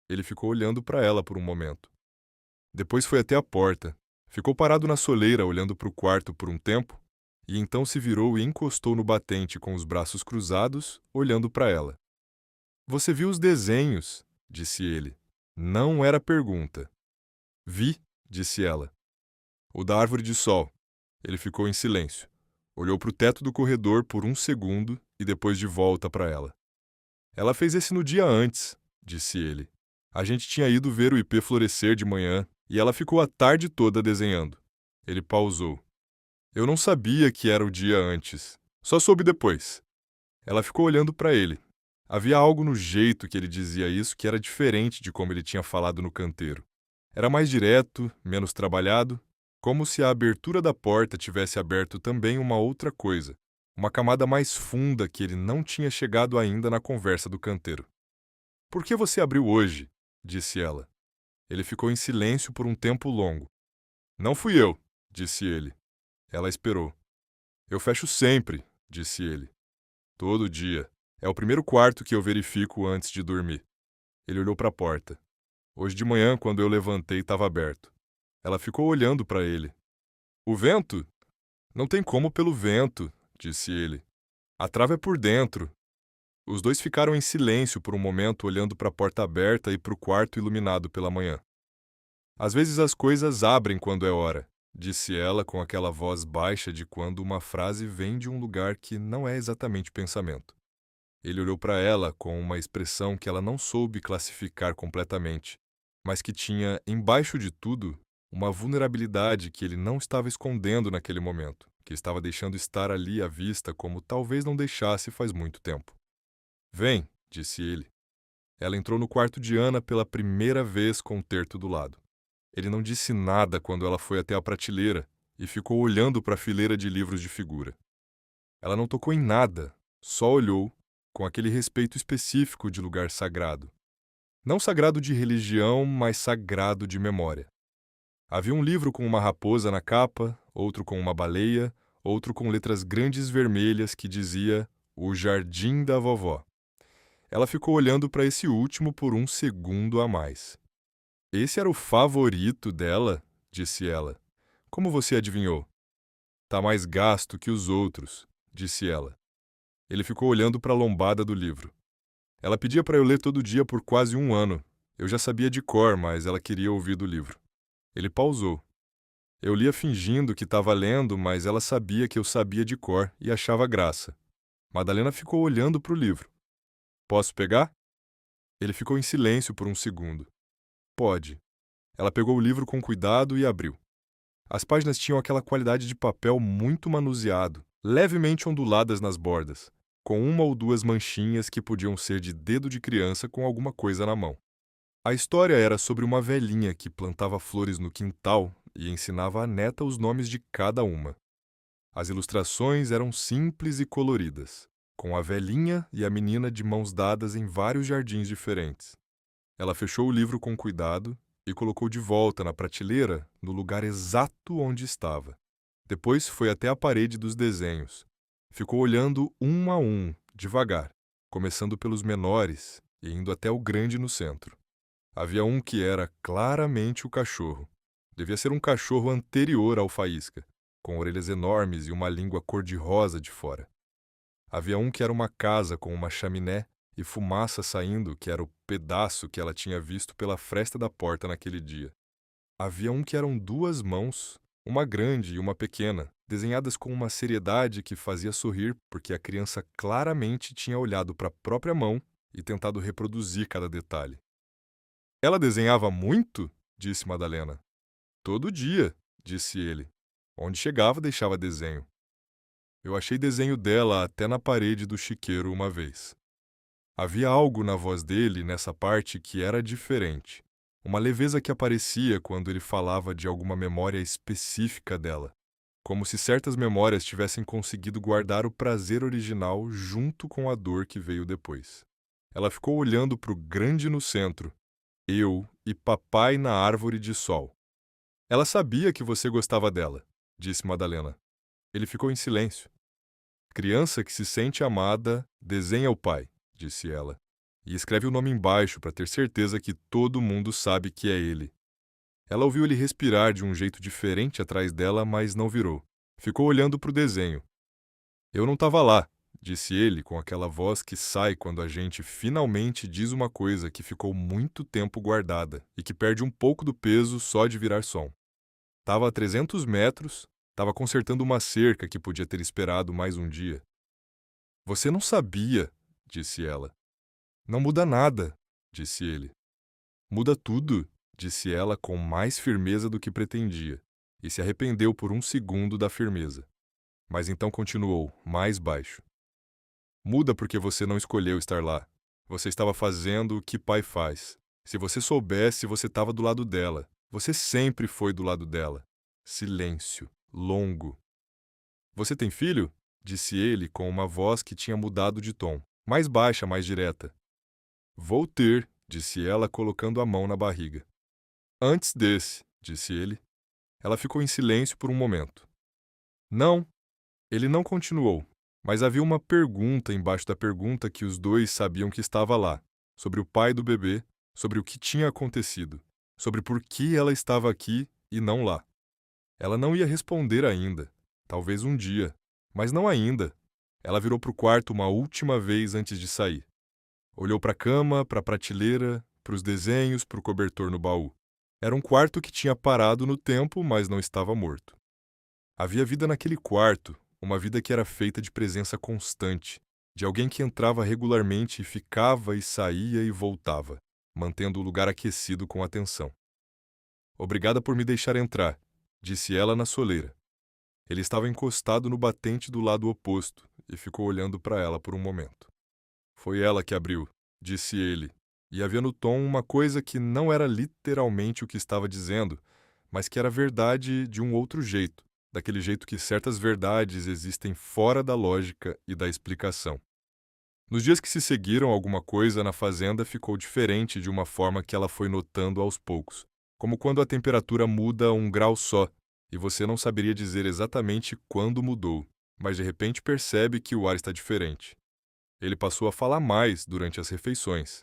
Ele ficou olhando para ela por um momento. Depois foi até a porta. Ficou parado na soleira olhando para o quarto por um tempo, e então se virou e encostou no batente com os braços cruzados, olhando para ela. Você viu os desenhos, disse ele. Não era pergunta. Vi, disse ela. O da árvore de sol. Ele ficou em silêncio. Olhou para o teto do corredor por um segundo e depois de volta para ela. Ela fez esse no dia antes, disse ele. A gente tinha ido ver o ipê florescer de manhã e ela ficou a tarde toda desenhando. Ele pausou. Eu não sabia que era o dia antes. Só soube depois. Ela ficou olhando para ele. Havia algo no jeito que ele dizia isso que era diferente de como ele tinha falado no canteiro. Era mais direto, menos trabalhado, como se a abertura da porta tivesse aberto também uma outra coisa, uma camada mais funda que ele não tinha chegado ainda na conversa do canteiro. Por que você abriu hoje? Disse ela. Ele ficou em silêncio por um tempo longo. Não fui eu, disse ele. Ela esperou. Eu fecho sempre, disse ele. Todo dia. É o primeiro quarto que eu verifico antes de dormir. Ele olhou para a porta. Hoje de manhã, quando eu levantei, estava aberto. Ela ficou olhando para ele. O vento? Não tem como pelo vento, disse ele. A trava é por dentro. Os dois ficaram em silêncio por um momento, olhando para a porta aberta e para o quarto iluminado pela manhã. Às vezes as coisas abrem quando é hora, disse ela com aquela voz baixa de quando uma frase vem de um lugar que não é exatamente pensamento. Ele olhou para ela com uma expressão que ela não soube classificar completamente, mas que tinha, embaixo de tudo, uma vulnerabilidade que ele não estava escondendo naquele momento, que estava deixando estar ali à vista como talvez não deixasse faz muito tempo. Vem, disse ele. Ela entrou no quarto de Ana pela primeira vez com o terto do lado. Ele não disse nada quando ela foi até a prateleira e ficou olhando para a fileira de livros de figura. Ela não tocou em nada, só olhou, com aquele respeito específico de lugar sagrado. Não sagrado de religião, mas sagrado de memória. Havia um livro com uma raposa na capa, outro com uma baleia, outro com letras grandes vermelhas que dizia O Jardim da Vovó. Ela ficou olhando para esse último por um segundo a mais. Esse era o favorito dela, disse ela. Como você adivinhou? Tá mais gasto que os outros, disse ela. Ele ficou olhando para a lombada do livro. Ela pedia para eu ler todo dia por quase um ano. Eu já sabia de cor, mas ela queria ouvir do livro. Ele pausou. Eu lia fingindo que estava lendo, mas ela sabia que eu sabia de cor e achava graça. Madalena ficou olhando para o livro. Posso pegar? Ele ficou em silêncio por um segundo. Pode. Ela pegou o livro com cuidado e abriu. As páginas tinham aquela qualidade de papel muito manuseado, levemente onduladas nas bordas, com uma ou duas manchinhas que podiam ser de dedo de criança com alguma coisa na mão. A história era sobre uma velhinha que plantava flores no quintal e ensinava à neta os nomes de cada uma. As ilustrações eram simples e coloridas, com a velhinha e a menina de mãos dadas em vários jardins diferentes. Ela fechou o livro com cuidado e colocou de volta na prateleira, no lugar exato onde estava. Depois foi até a parede dos desenhos. Ficou olhando um a um, devagar, começando pelos menores e indo até o grande no centro. Havia um que era claramente o cachorro. Devia ser um cachorro anterior ao Faísca, com orelhas enormes e uma língua cor-de-rosa de fora. Havia um que era uma casa com uma chaminé e fumaça saindo, que era o pedaço que ela tinha visto pela fresta da porta naquele dia. Havia um que eram duas mãos, uma grande e uma pequena, desenhadas com uma seriedade que fazia sorrir porque a criança claramente tinha olhado para a própria mão e tentado reproduzir cada detalhe. Ela desenhava muito? Disse Madalena. Todo dia, disse ele. Onde chegava, deixava desenho. Eu achei desenho dela até na parede do chiqueiro uma vez. Havia algo na voz dele, nessa parte, que era diferente. Uma leveza que aparecia quando ele falava de alguma memória específica dela. Como se certas memórias tivessem conseguido guardar o prazer original junto com a dor que veio depois. Ela ficou olhando para o grande no centro, eu e papai na árvore de sol. Ela sabia que você gostava dela, disse Madalena. Ele ficou em silêncio. Criança que se sente amada, desenha o pai, disse ela, e escreve o nome embaixo para ter certeza que todo mundo sabe que é ele. Ela ouviu ele respirar de um jeito diferente atrás dela, mas não virou. Ficou olhando para o desenho. Eu não estava lá, disse ele com aquela voz que sai quando a gente finalmente diz uma coisa que ficou muito tempo guardada e que perde um pouco do peso só de virar som. Estava a 300 metros, estava consertando uma cerca que podia ter esperado mais um dia. Você não sabia, disse ela. Não muda nada, disse ele. Muda tudo, disse ela com mais firmeza do que pretendia, e se arrependeu por um segundo da firmeza. Mas então continuou, mais baixo. Muda porque você não escolheu estar lá. Você estava fazendo o que pai faz. Se você soubesse, você estava do lado dela. Você sempre foi do lado dela. Silêncio, longo. Você tem filho? Disse ele com uma voz que tinha mudado de tom, mais baixa, mais direta. Vou ter, disse ela colocando a mão na barriga. Antes desse, disse ele. Ela ficou em silêncio por um momento. Não. Ele não continuou, mas havia uma pergunta embaixo da pergunta que os dois sabiam que estava lá, sobre o pai do bebê, sobre o que tinha acontecido, sobre por que ela estava aqui e não lá. Ela não ia responder ainda, talvez um dia, mas não ainda. Ela virou para o quarto uma última vez antes de sair. Olhou para a cama, para a prateleira, para os desenhos, para o cobertor no baú. Era um quarto que tinha parado no tempo, mas não estava morto. Havia vida naquele quarto, uma vida que era feita de presença constante, de alguém que entrava regularmente e ficava e saía e voltava, mantendo o lugar aquecido com atenção. Obrigada por me deixar entrar, disse ela na soleira. Ele estava encostado no batente do lado oposto e ficou olhando para ela por um momento. Foi ela que abriu, disse ele, e havia no tom uma coisa que não era literalmente o que estava dizendo, mas que era verdade de um outro jeito, daquele jeito que certas verdades existem fora da lógica e da explicação. Nos dias que se seguiram, alguma coisa na fazenda ficou diferente de uma forma que ela foi notando aos poucos, como quando a temperatura muda um grau só, e você não saberia dizer exatamente quando mudou, mas de repente percebe que o ar está diferente. Ele passou a falar mais durante as refeições.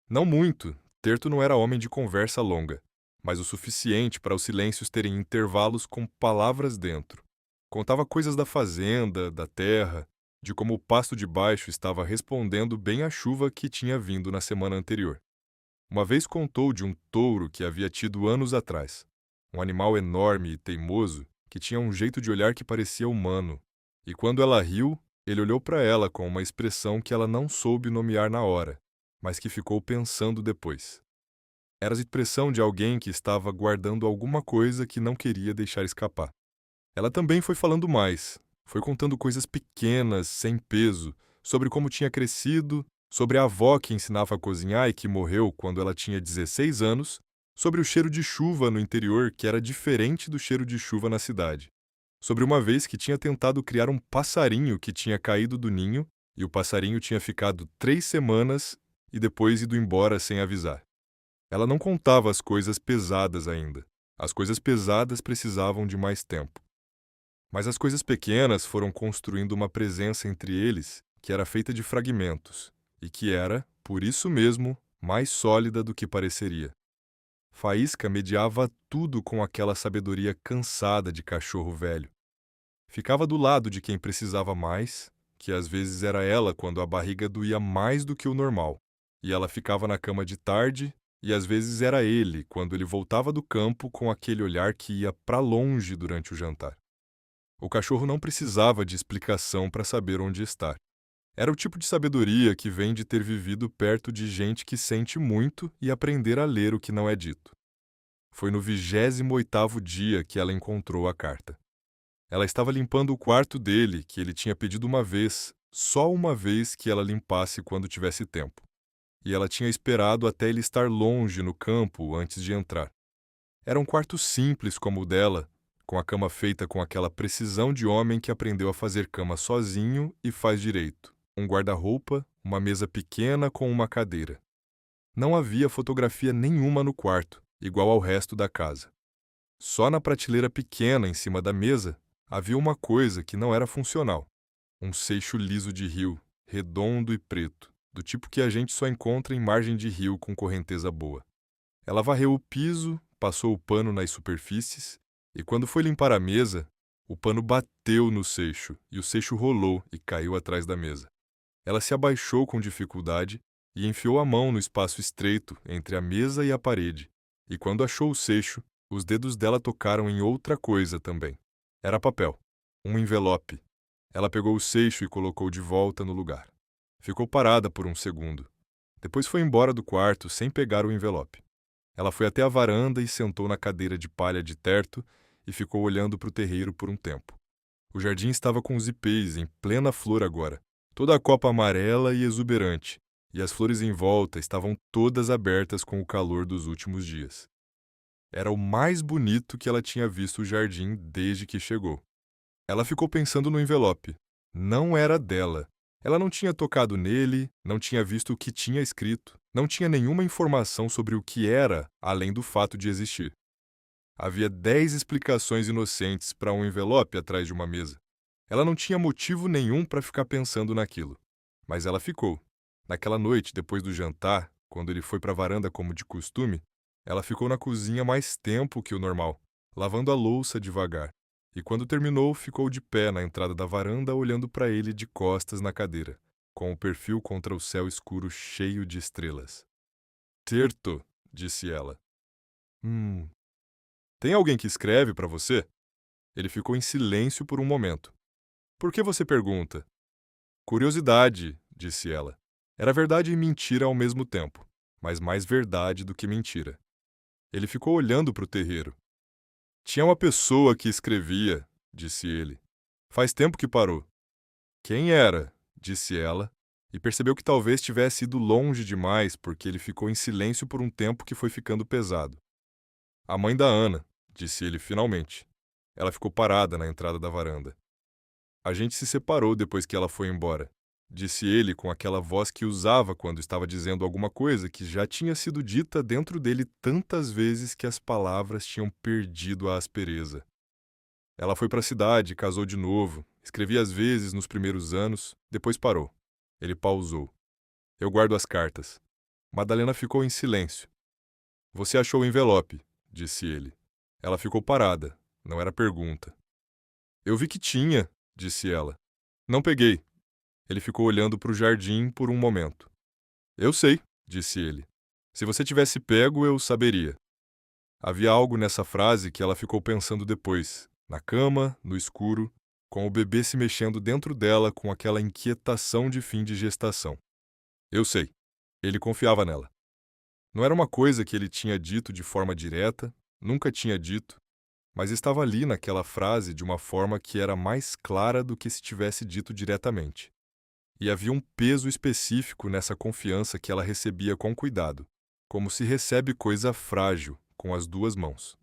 Não muito, Terto não era homem de conversa longa, mas o suficiente para os silêncios terem intervalos com palavras dentro. Contava coisas da fazenda, da terra, de como o pasto de baixo estava respondendo bem à chuva que tinha vindo na semana anterior. Uma vez contou de um touro que havia tido anos atrás. Um animal enorme e teimoso que tinha um jeito de olhar que parecia humano. E quando ela riu, ele olhou para ela com uma expressão que ela não soube nomear na hora, mas que ficou pensando depois. Era a expressão de alguém que estava guardando alguma coisa que não queria deixar escapar. Ela também foi falando mais, foi contando coisas pequenas, sem peso, sobre como tinha crescido, sobre a avó que ensinava a cozinhar e que morreu quando ela tinha 16 anos, sobre o cheiro de chuva no interior que era diferente do cheiro de chuva na cidade, sobre uma vez que tinha tentado criar um passarinho que tinha caído do ninho e o passarinho tinha ficado 3 semanas e depois ido embora sem avisar. Ela não contava as coisas pesadas ainda. As coisas pesadas precisavam de mais tempo. Mas as coisas pequenas foram construindo uma presença entre eles que era feita de fragmentos, e que era, por isso mesmo, mais sólida do que pareceria. Faísca mediava tudo com aquela sabedoria cansada de cachorro velho. Ficava do lado de quem precisava mais, que às vezes era ela quando a barriga doía mais do que o normal, e ela ficava na cama de tarde, e às vezes era ele quando ele voltava do campo com aquele olhar que ia para longe durante o jantar. O cachorro não precisava de explicação para saber onde estar. Era o tipo de sabedoria que vem de ter vivido perto de gente que sente muito e aprender a ler o que não é dito. Foi no 28º dia que ela encontrou a carta. Ela estava limpando o quarto dele, que ele tinha pedido uma vez, só uma vez que ela limpasse quando tivesse tempo. E ela tinha esperado até ele estar longe no campo antes de entrar. Era um quarto simples como o dela, com a cama feita com aquela precisão de homem que aprendeu a fazer cama sozinho e faz direito. Um guarda-roupa, uma mesa pequena com uma cadeira. Não havia fotografia nenhuma no quarto, igual ao resto da casa. Só na prateleira pequena em cima da mesa havia uma coisa que não era funcional. Um seixo liso de rio, redondo e preto, do tipo que a gente só encontra em margem de rio com correnteza boa. Ela varreu o piso, passou o pano nas superfícies, e quando foi limpar a mesa, o pano bateu no seixo, e o seixo rolou e caiu atrás da mesa. Ela se abaixou com dificuldade e enfiou a mão no espaço estreito entre a mesa e a parede, e quando achou o seixo, os dedos dela tocaram em outra coisa também. Era papel, um envelope. Ela pegou o seixo e colocou de volta no lugar. Ficou parada por um segundo. Depois foi embora do quarto sem pegar o envelope. Ela foi até a varanda e sentou na cadeira de palha de terto e ficou olhando para o terreiro por um tempo. O jardim estava com os ipês em plena flor agora, toda a copa amarela e exuberante, e as flores em volta estavam todas abertas com o calor dos últimos dias. Era o mais bonito que ela tinha visto o jardim desde que chegou. Ela ficou pensando no envelope. Não era dela. Ela não tinha tocado nele, não tinha visto o que tinha escrito, não tinha nenhuma informação sobre o que era, além do fato de existir. Havia 10 explicações inocentes para um envelope atrás de uma mesa. Ela não tinha motivo nenhum para ficar pensando naquilo. Mas ela ficou. Naquela noite, depois do jantar, quando ele foi para a varanda como de costume, ela ficou na cozinha mais tempo que o normal, lavando a louça devagar. E quando terminou, ficou de pé na entrada da varanda olhando para ele de costas na cadeira, com o perfil contra o céu escuro cheio de estrelas. Terto, disse ela. Tem alguém que escreve para você? Ele ficou em silêncio por um momento. Por que você pergunta? Curiosidade, disse ela. Era verdade e mentira ao mesmo tempo, mas mais verdade do que mentira. Ele ficou olhando para o terreiro. Tinha uma pessoa que escrevia, disse ele. Faz tempo que parou. Quem era? Disse ela, e percebeu que talvez tivesse ido longe demais porque ele ficou em silêncio por um tempo que foi ficando pesado. A mãe da Ana, disse ele finalmente. Ela ficou parada na entrada da varanda. A gente se separou depois que ela foi embora, disse ele com aquela voz que usava quando estava dizendo alguma coisa que já tinha sido dita dentro dele tantas vezes que as palavras tinham perdido a aspereza. Ela foi para a cidade, casou de novo, escrevia às vezes nos primeiros anos, depois parou. Ele pausou. Eu guardo as cartas. Madalena ficou em silêncio. Você achou o envelope, disse ele. Ela ficou parada. Não era pergunta. Eu vi que tinha, disse ela. Não peguei. Ele ficou olhando para o jardim por um momento. Eu sei, disse ele. Se você tivesse pego, eu saberia. Havia algo nessa frase que ela ficou pensando depois, na cama, no escuro, com o bebê se mexendo dentro dela com aquela inquietação de fim de gestação. Eu sei. Ele confiava nela. Não era uma coisa que ele tinha dito de forma direta, nunca tinha dito, mas estava ali naquela frase de uma forma que era mais clara do que se tivesse dito diretamente. E havia um peso específico nessa confiança que ela recebia com cuidado, como se recebe coisa frágil, com as duas mãos.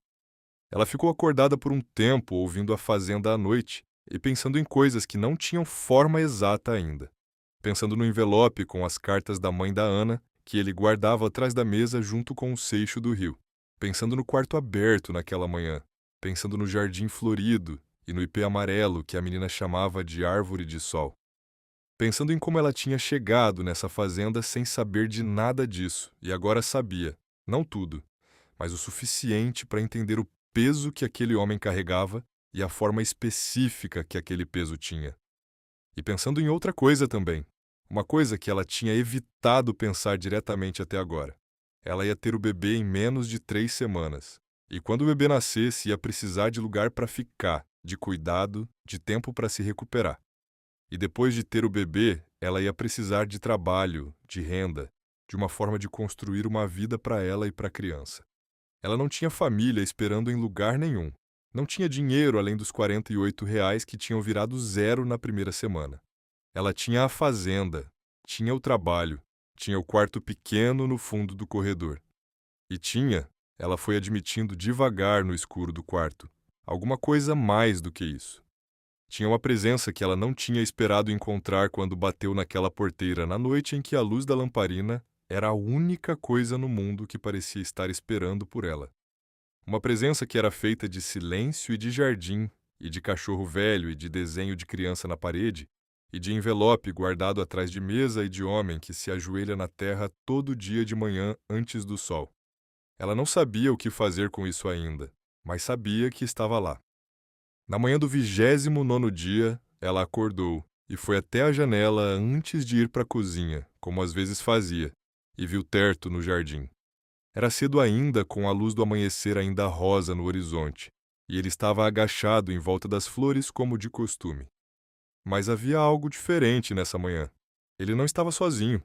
Ela ficou acordada por um tempo ouvindo a Fazenda à noite e pensando em coisas que não tinham forma exata ainda. Pensando no envelope com as cartas da mãe da Ana, que ele guardava atrás da mesa junto com o seixo do rio. Pensando no quarto aberto naquela manhã. Pensando no jardim florido e no ipê amarelo que a menina chamava de árvore de sol. Pensando em como ela tinha chegado nessa fazenda sem saber de nada disso, e agora sabia, não tudo, mas o suficiente para entender o peso que aquele homem carregava e a forma específica que aquele peso tinha. E pensando em outra coisa também, uma coisa que ela tinha evitado pensar diretamente até agora. Ela ia ter o bebê em menos de 3 semanas. E quando o bebê nascesse, ia precisar de lugar para ficar, de cuidado, de tempo para se recuperar. E depois de ter o bebê, ela ia precisar de trabalho, de renda, de uma forma de construir uma vida para ela e para a criança. Ela não tinha família esperando em lugar nenhum. Não tinha dinheiro além dos R$ 48 que tinham virado zero na primeira semana. Ela tinha a fazenda, tinha o trabalho, tinha o quarto pequeno no fundo do corredor. E tinha, ela foi admitindo devagar no escuro do quarto, alguma coisa mais do que isso. Tinha uma presença que ela não tinha esperado encontrar quando bateu naquela porteira na noite em que a luz da lamparina era a única coisa no mundo que parecia estar esperando por ela. Uma presença que era feita de silêncio e de jardim, e de cachorro velho e de desenho de criança na parede, e de envelope guardado atrás de mesa e de homem que se ajoelha na terra todo dia de manhã antes do sol. Ela não sabia o que fazer com isso ainda, mas sabia que estava lá. Na manhã do 29º dia, ela acordou e foi até a janela antes de ir para a cozinha, como às vezes fazia, e viu Terto no jardim. Era cedo ainda, com a luz do amanhecer ainda rosa no horizonte, e ele estava agachado em volta das flores como de costume. Mas havia algo diferente nessa manhã. Ele não estava sozinho.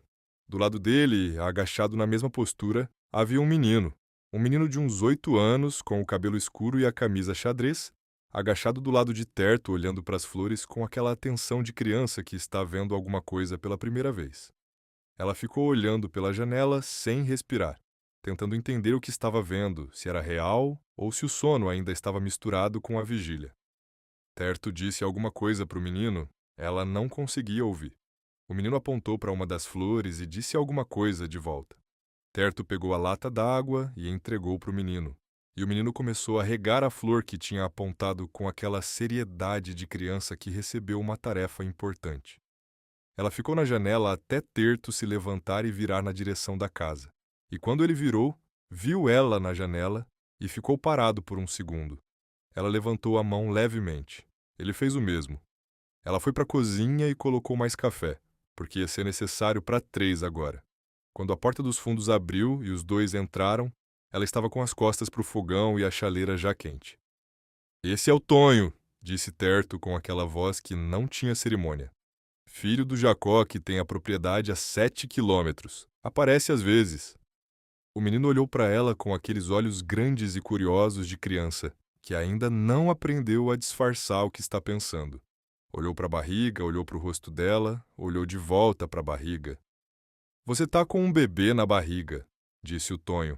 Do lado dele, agachado na mesma postura, havia um menino de uns 8 anos, com o cabelo escuro e a camisa xadrez, agachado do lado de Terto, olhando para as flores com aquela atenção de criança que está vendo alguma coisa pela primeira vez. Ela ficou olhando pela janela sem respirar, tentando entender o que estava vendo, se era real ou se o sono ainda estava misturado com a vigília. Terto disse alguma coisa para o menino, ela não conseguia ouvir. O menino apontou para uma das flores e disse alguma coisa de volta. Terto pegou a lata d'água e entregou para o menino. E o menino começou a regar a flor que tinha apontado com aquela seriedade de criança que recebeu uma tarefa importante. Ela ficou na janela até Terto se levantar e virar na direção da casa. E quando ele virou, viu ela na janela e ficou parado por um segundo. Ela levantou a mão levemente. Ele fez o mesmo. Ela foi para a cozinha e colocou mais café, porque ia ser necessário para 3 agora. Quando a porta dos fundos abriu e os dois entraram, ela estava com as costas para o fogão e a chaleira já quente. Esse é o Tonho, disse Terto com aquela voz que não tinha cerimônia. Filho do Jacó que tem a propriedade a 7 quilômetros. Aparece às vezes. O menino olhou para ela com aqueles olhos grandes e curiosos de criança, que ainda não aprendeu a disfarçar o que está pensando. Olhou para a barriga, olhou para o rosto dela, olhou de volta para a barriga. Você tá com um bebê na barriga, disse o Tonho.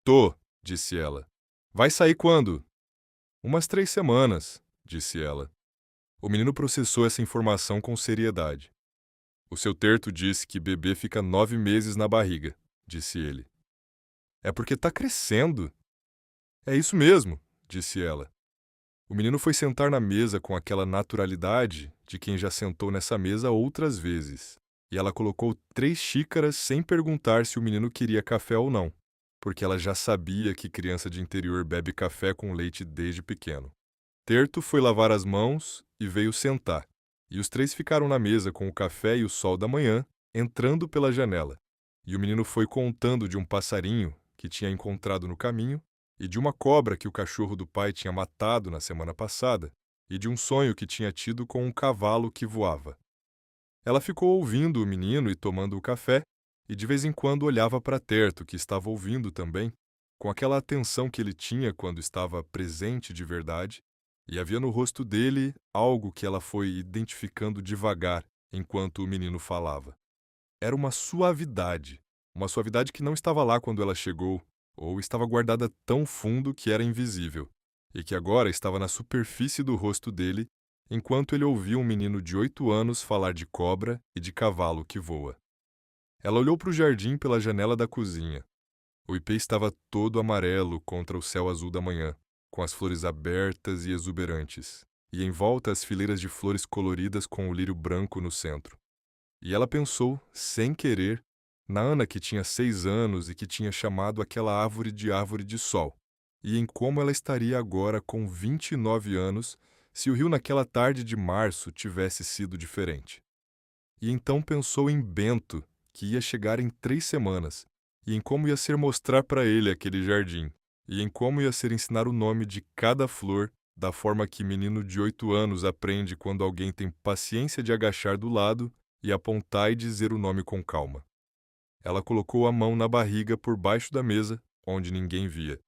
Tô, disse ela. Vai sair quando? Umas 3 semanas, disse ela. O menino processou essa informação com seriedade. O seu terto disse que bebê fica 9 meses na barriga, disse ele. É porque tá crescendo. É isso mesmo, disse ela. O menino foi sentar na mesa com aquela naturalidade de quem já sentou nessa mesa outras vezes. E ela colocou 3 xícaras sem perguntar se o menino queria café ou não, porque ela já sabia que criança de interior bebe café com leite desde pequeno. Terto foi lavar as mãos e veio sentar, e os 3 ficaram na mesa com o café e o sol da manhã entrando pela janela. E o menino foi contando de um passarinho que tinha encontrado no caminho, e de uma cobra que o cachorro do pai tinha matado na semana passada, e de um sonho que tinha tido com um cavalo que voava. Ela ficou ouvindo o menino e tomando o café, e de vez em quando olhava para Terto, que estava ouvindo também, com aquela atenção que ele tinha quando estava presente de verdade, e havia no rosto dele algo que ela foi identificando devagar enquanto o menino falava. Era uma suavidade que não estava lá quando ela chegou, ou estava guardada tão fundo que era invisível, e que agora estava na superfície do rosto dele, enquanto ele ouvia um menino de 8 anos falar de cobra e de cavalo que voa. Ela olhou para o jardim pela janela da cozinha. O ipê estava todo amarelo contra o céu azul da manhã, com as flores abertas e exuberantes, e em volta as fileiras de flores coloridas com o lírio branco no centro. E ela pensou, sem querer, na Ana que tinha 6 anos e que tinha chamado aquela árvore de sol, e em como ela estaria agora com 29 anos se o rio naquela tarde de março tivesse sido diferente. E então pensou em Bento, que ia chegar em 3 semanas, e em como ia ser mostrar para ele aquele jardim, e em como ia ser ensinar o nome de cada flor da forma que menino de 8 anos aprende quando alguém tem paciência de agachar do lado e apontar e dizer o nome com calma. Ela colocou a mão na barriga por baixo da mesa, onde ninguém via.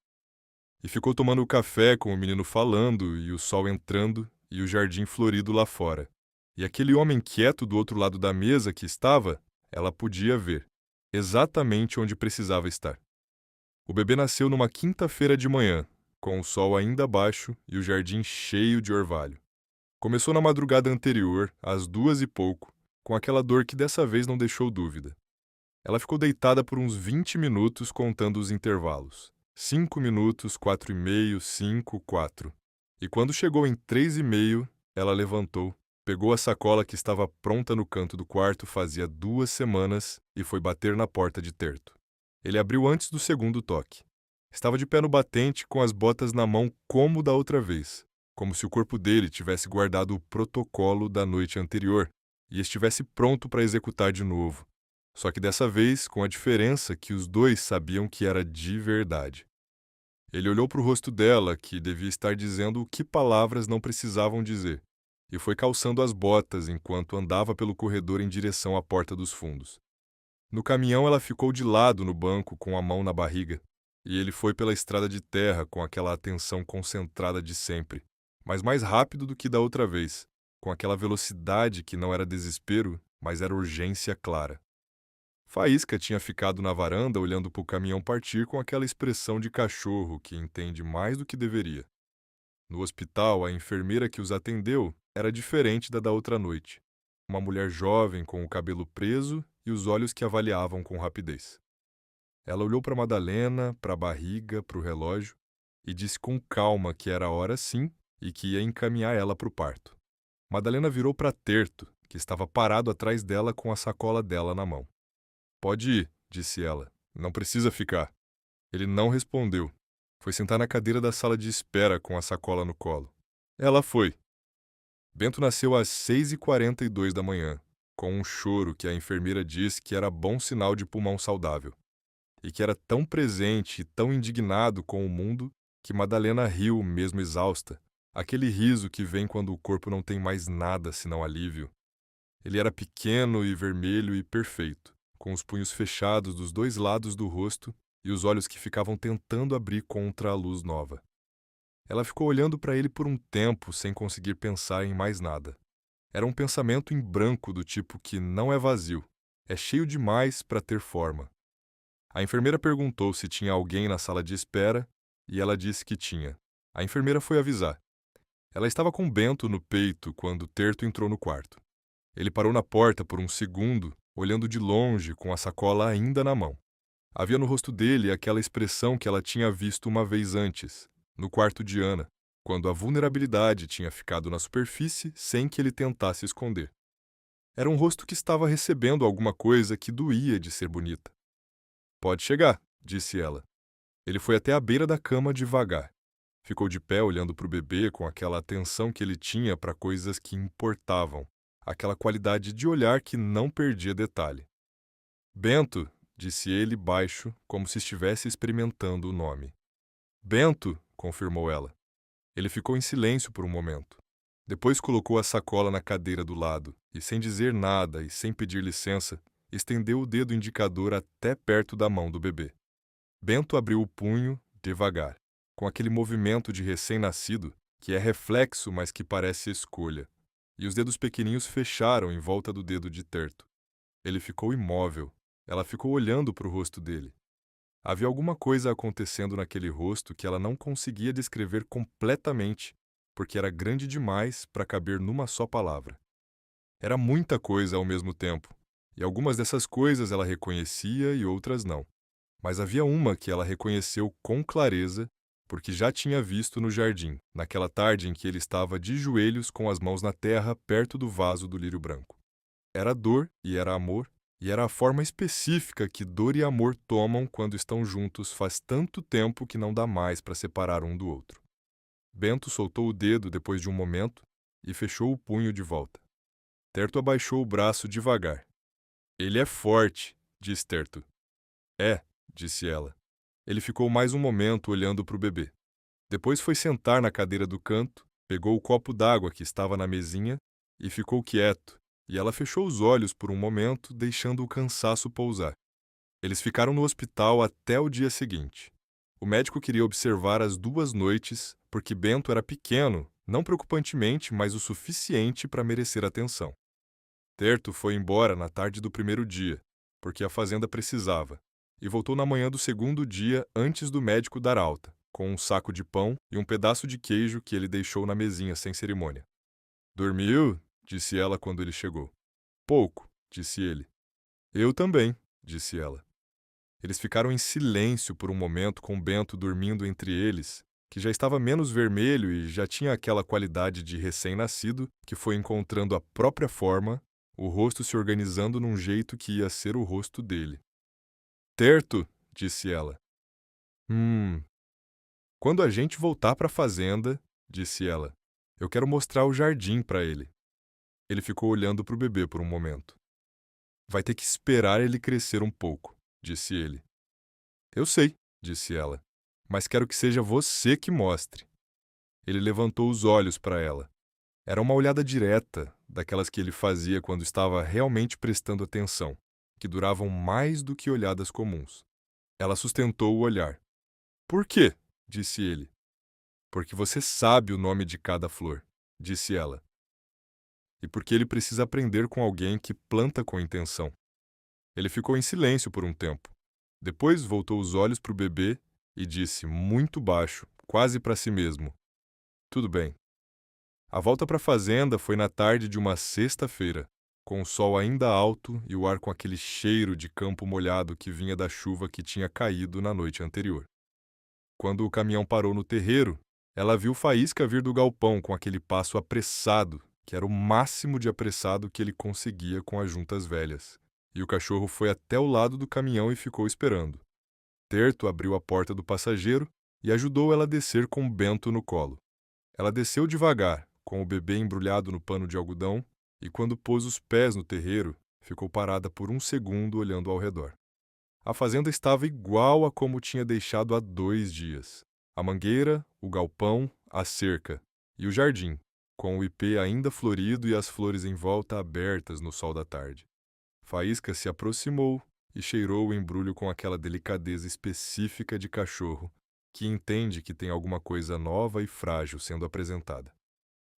E ficou tomando o café com o menino falando e o sol entrando e o jardim florido lá fora. E aquele homem quieto do outro lado da mesa que estava, ela podia ver, exatamente onde precisava estar. O bebê nasceu numa quinta-feira de manhã, com o sol ainda baixo e o jardim cheio de orvalho. Começou na madrugada anterior, às 2 e pouco, com aquela dor que dessa vez não deixou dúvida. Ela ficou deitada por uns 20 minutos contando os intervalos. 5 minutos, 4 e meio, 5, 4. E quando chegou em 3 e meio, ela levantou, pegou a sacola que estava pronta no canto do quarto fazia 2 semanas e foi bater na porta de Terto. Ele abriu antes do segundo toque. Estava de pé no batente com as botas na mão como da outra vez, como se o corpo dele tivesse guardado o protocolo da noite anterior e estivesse pronto para executar de novo. Só que dessa vez com a diferença que os dois sabiam que era de verdade. Ele olhou para o rosto dela, que devia estar dizendo o que palavras não precisavam dizer, e foi calçando as botas enquanto andava pelo corredor em direção à porta dos fundos. No caminhão ela ficou de lado no banco com a mão na barriga, e ele foi pela estrada de terra com aquela atenção concentrada de sempre, mas mais rápido do que da outra vez, com aquela velocidade que não era desespero, mas era urgência clara. Faísca tinha ficado na varanda olhando para o caminhão partir com aquela expressão de cachorro que entende mais do que deveria. No hospital, a enfermeira que os atendeu era diferente da outra noite. Uma mulher jovem com o cabelo preso e os olhos que avaliavam com rapidez. Ela olhou para Madalena, para a barriga, para o relógio e disse com calma que era a hora sim e que ia encaminhar ela para o parto. Madalena virou para Terto, que estava parado atrás dela com a sacola dela na mão. Pode ir, disse ela. Não precisa ficar. Ele não respondeu. Foi sentar na cadeira da sala de espera com a sacola no colo. Ela foi. Bento nasceu às 6h42 da manhã, com um choro que a enfermeira disse que era bom sinal de pulmão saudável. E que era tão presente e tão indignado com o mundo que Madalena riu, mesmo exausta. Aquele riso que vem quando o corpo não tem mais nada senão alívio. Ele era pequeno e vermelho e perfeito, com os punhos fechados dos 2 lados do rosto e os olhos que ficavam tentando abrir contra a luz nova. Ela ficou olhando para ele por um tempo sem conseguir pensar em mais nada. Era um pensamento em branco do tipo que não é vazio, é cheio demais para ter forma. A enfermeira perguntou se tinha alguém na sala de espera e ela disse que tinha. A enfermeira foi avisar. Ela estava com Bento no peito quando Terto entrou no quarto. Ele parou na porta por um segundo, olhando de longe com a sacola ainda na mão. Havia no rosto dele aquela expressão que ela tinha visto uma vez antes, no quarto de Ana, quando a vulnerabilidade tinha ficado na superfície sem que ele tentasse esconder. Era um rosto que estava recebendo alguma coisa que doía de ser bonita. Pode chegar, disse ela. Ele foi até a beira da cama devagar. Ficou de pé olhando para o bebê com aquela atenção que ele tinha para coisas que importavam, aquela qualidade de olhar que não perdia detalhe. Bento, disse ele baixo, como se estivesse experimentando o nome. Bento, confirmou ela. Ele ficou em silêncio por um momento. Depois colocou a sacola na cadeira do lado e, sem dizer nada e sem pedir licença, estendeu o dedo indicador até perto da mão do bebê. Bento abriu o punho, devagar, com aquele movimento de recém-nascido que é reflexo, mas que parece escolha, e os dedos pequeninhos fecharam em volta do dedo de Terto. Ele ficou imóvel. Ela ficou olhando para o rosto dele. Havia alguma coisa acontecendo naquele rosto que ela não conseguia descrever completamente, porque era grande demais para caber numa só palavra. Era muita coisa ao mesmo tempo, e algumas dessas coisas ela reconhecia e outras não. Mas havia uma que ela reconheceu com clareza, porque já tinha visto no jardim, naquela tarde em que ele estava de joelhos com as mãos na terra perto do vaso do lírio branco. Era dor e era amor, e era a forma específica que dor e amor tomam quando estão juntos faz tanto tempo que não dá mais para separar um do outro. Bento soltou o dedo depois de um momento e fechou o punho de volta. Terto abaixou o braço devagar. Ele é forte, disse Terto. É, disse ela. Ele ficou mais um momento olhando para o bebê. Depois foi sentar na cadeira do canto, pegou o copo d'água que estava na mesinha e ficou quieto, e ela fechou os olhos por um momento, deixando o cansaço pousar. Eles ficaram no hospital até o dia seguinte. O médico queria observar as 2 noites, porque Bento era pequeno, não preocupantemente, mas o suficiente para merecer atenção. Terto foi embora na tarde do primeiro dia, porque a fazenda precisava, e voltou na manhã do segundo dia antes do médico dar alta, com um saco de pão e um pedaço de queijo que ele deixou na mesinha sem cerimônia. Dormiu? Disse ela quando ele chegou. Pouco, disse ele. Eu também, disse ela. Eles ficaram em silêncio por um momento com Bento dormindo entre eles, que já estava menos vermelho e já tinha aquela qualidade de recém-nascido que foi encontrando a própria forma, o rosto se organizando num jeito que ia ser o rosto dele. Terto, disse ela. Quando a gente voltar para a fazenda, disse ela, eu quero mostrar o jardim para ele. Ele ficou olhando para o bebê por um momento. Vai ter que esperar ele crescer um pouco, disse ele. Eu sei, disse ela, mas quero que seja você que mostre. Ele levantou os olhos para ela. Era uma olhada direta, daquelas que ele fazia quando estava realmente prestando atenção, que duravam mais do que olhadas comuns. Ela sustentou o olhar. Por quê? Disse ele. Porque você sabe o nome de cada flor, disse ela. E porque ele precisa aprender com alguém que planta com intenção. Ele ficou em silêncio por um tempo. Depois voltou os olhos para o bebê e disse, muito baixo, quase para si mesmo: Tudo bem. A volta para a fazenda foi na tarde de uma sexta-feira, com o sol ainda alto e o ar com aquele cheiro de campo molhado que vinha da chuva que tinha caído na noite anterior. Quando o caminhão parou no terreiro, ela viu Faísca vir do galpão com aquele passo apressado, que era o máximo de apressado que ele conseguia com as juntas velhas. E o cachorro foi até o lado do caminhão e ficou esperando. Terto abriu a porta do passageiro e ajudou ela a descer com Bento no colo. Ela desceu devagar, com o bebê embrulhado no pano de algodão, e quando pôs os pés no terreiro, ficou parada por um segundo olhando ao redor. A fazenda estava igual a como tinha deixado há 2 dias. A mangueira, o galpão, a cerca e o jardim, com o ipê ainda florido e as flores em volta abertas no sol da tarde. Faísca se aproximou e cheirou o embrulho com aquela delicadeza específica de cachorro, que entende que tem alguma coisa nova e frágil sendo apresentada.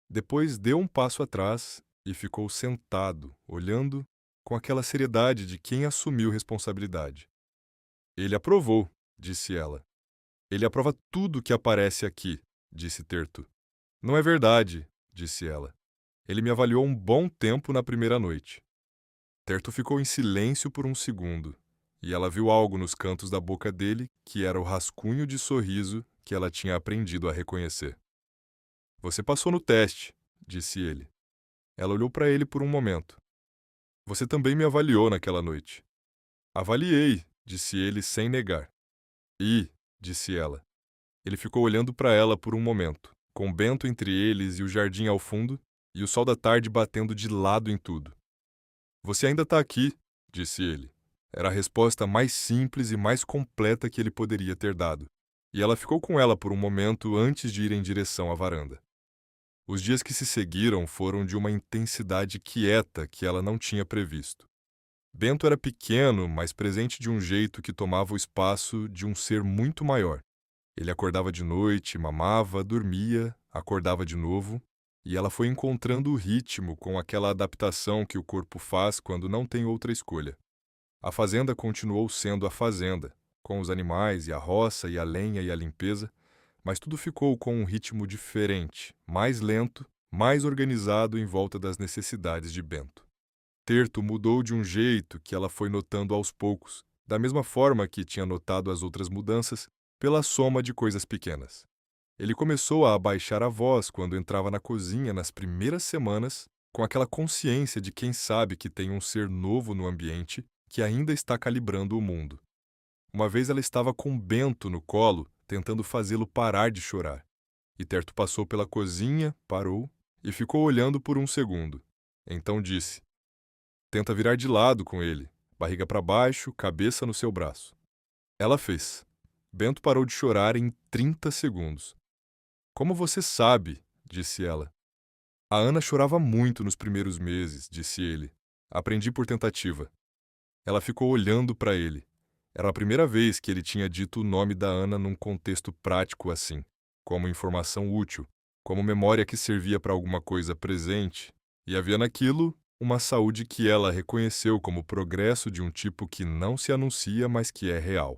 Depois deu um passo atrás e ficou sentado, olhando com aquela seriedade de quem assumiu responsabilidade. Ele aprovou, disse ela. Ele aprova tudo que aparece aqui, disse Terto. Não é verdade, disse ela. Ele me avaliou um bom tempo na primeira noite. Terto ficou em silêncio por um segundo, e ela viu algo nos cantos da boca dele que era o rascunho de sorriso que ela tinha aprendido a reconhecer. Você passou no teste, disse ele. Ela olhou para ele por um momento. Você também me avaliou naquela noite. Avaliei, disse ele sem negar. E, disse ela. Ele ficou olhando para ela por um momento, com Bento entre eles e o jardim ao fundo, e o sol da tarde batendo de lado em tudo. Você ainda está aqui, disse ele. Era a resposta mais simples e mais completa que ele poderia ter dado. E ela ficou com ela por um momento antes de ir em direção à varanda. Os dias que se seguiram foram de uma intensidade quieta que ela não tinha previsto. Bento era pequeno, mas presente de um jeito que tomava o espaço de um ser muito maior. Ele acordava de noite, mamava, dormia, acordava de novo, e ela foi encontrando o ritmo com aquela adaptação que o corpo faz quando não tem outra escolha. A fazenda continuou sendo a fazenda, com os animais e a roça e a lenha e a limpeza, mas tudo ficou com um ritmo diferente, mais lento, mais organizado em volta das necessidades de Bento. Terto mudou de um jeito que ela foi notando aos poucos, da mesma forma que tinha notado as outras mudanças, pela soma de coisas pequenas. Ele começou a abaixar a voz quando entrava na cozinha nas primeiras semanas, com aquela consciência de quem sabe que tem um ser novo no ambiente que ainda está calibrando o mundo. Uma vez ela estava com Bento no colo, tentando fazê-lo parar de chorar. E Terto passou pela cozinha, parou e ficou olhando por um segundo. Então disse: Tenta virar de lado com ele, barriga para baixo, cabeça no seu braço. Ela fez. Bento parou de chorar em 30 segundos. Como você sabe, disse ela. A Ana chorava muito nos primeiros meses, disse ele. Aprendi por tentativa. Ela ficou olhando para ele. Era a primeira vez que ele tinha dito o nome da Ana num contexto prático assim, como informação útil, como memória que servia para alguma coisa presente, e havia naquilo uma saúde que ela reconheceu como progresso de um tipo que não se anuncia, mas que é real.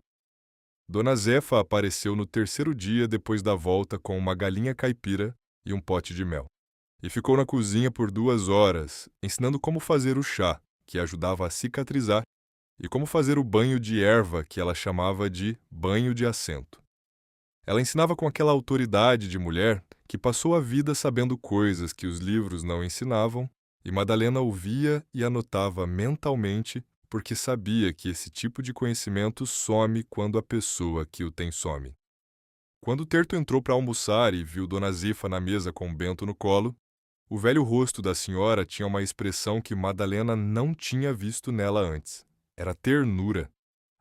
Dona Zefa apareceu no terceiro dia depois da volta com uma galinha caipira e um pote de mel. E ficou na cozinha por 2 horas, ensinando como fazer o chá, que ajudava a cicatrizar, e como fazer o banho de erva, que ela chamava de banho de assento. Ela ensinava com aquela autoridade de mulher que passou a vida sabendo coisas que os livros não ensinavam, e Madalena ouvia e anotava mentalmente porque sabia que esse tipo de conhecimento some quando a pessoa que o tem some. Quando Terto entrou para almoçar e viu Dona Zifa na mesa com Bento no colo, o velho rosto da senhora tinha uma expressão que Madalena não tinha visto nela antes. Era ternura.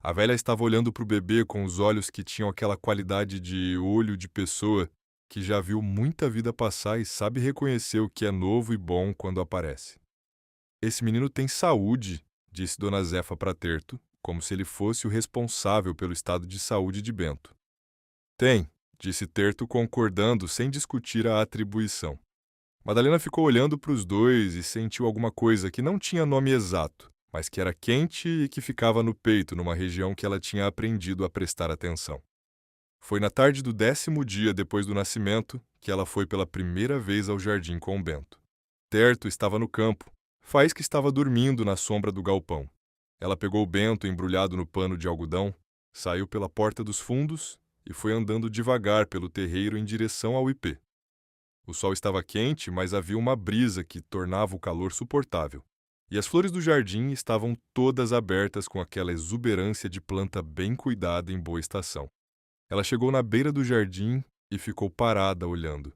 A velha estava olhando para o bebê com os olhos que tinham aquela qualidade de olho de pessoa que já viu muita vida passar e sabe reconhecer o que é novo e bom quando aparece. Esse menino tem saúde, disse Dona Zefa para Terto, como se ele fosse o responsável pelo estado de saúde de Bento. Tem, disse Terto, concordando sem discutir a atribuição. Madalena ficou olhando para os dois e sentiu alguma coisa que não tinha nome exato, mas que era quente e que ficava no peito numa região que ela tinha aprendido a prestar atenção. Foi na tarde do 10º dia depois do nascimento que ela foi pela primeira vez ao jardim com Bento. Terto estava no campo, Faísca estava dormindo na sombra do galpão. Ela pegou o Bento embrulhado no pano de algodão, saiu pela porta dos fundos e foi andando devagar pelo terreiro em direção ao ipê. O sol estava quente, mas havia uma brisa que tornava o calor suportável. E as flores do jardim estavam todas abertas com aquela exuberância de planta bem cuidada em boa estação. Ela chegou na beira do jardim e ficou parada olhando.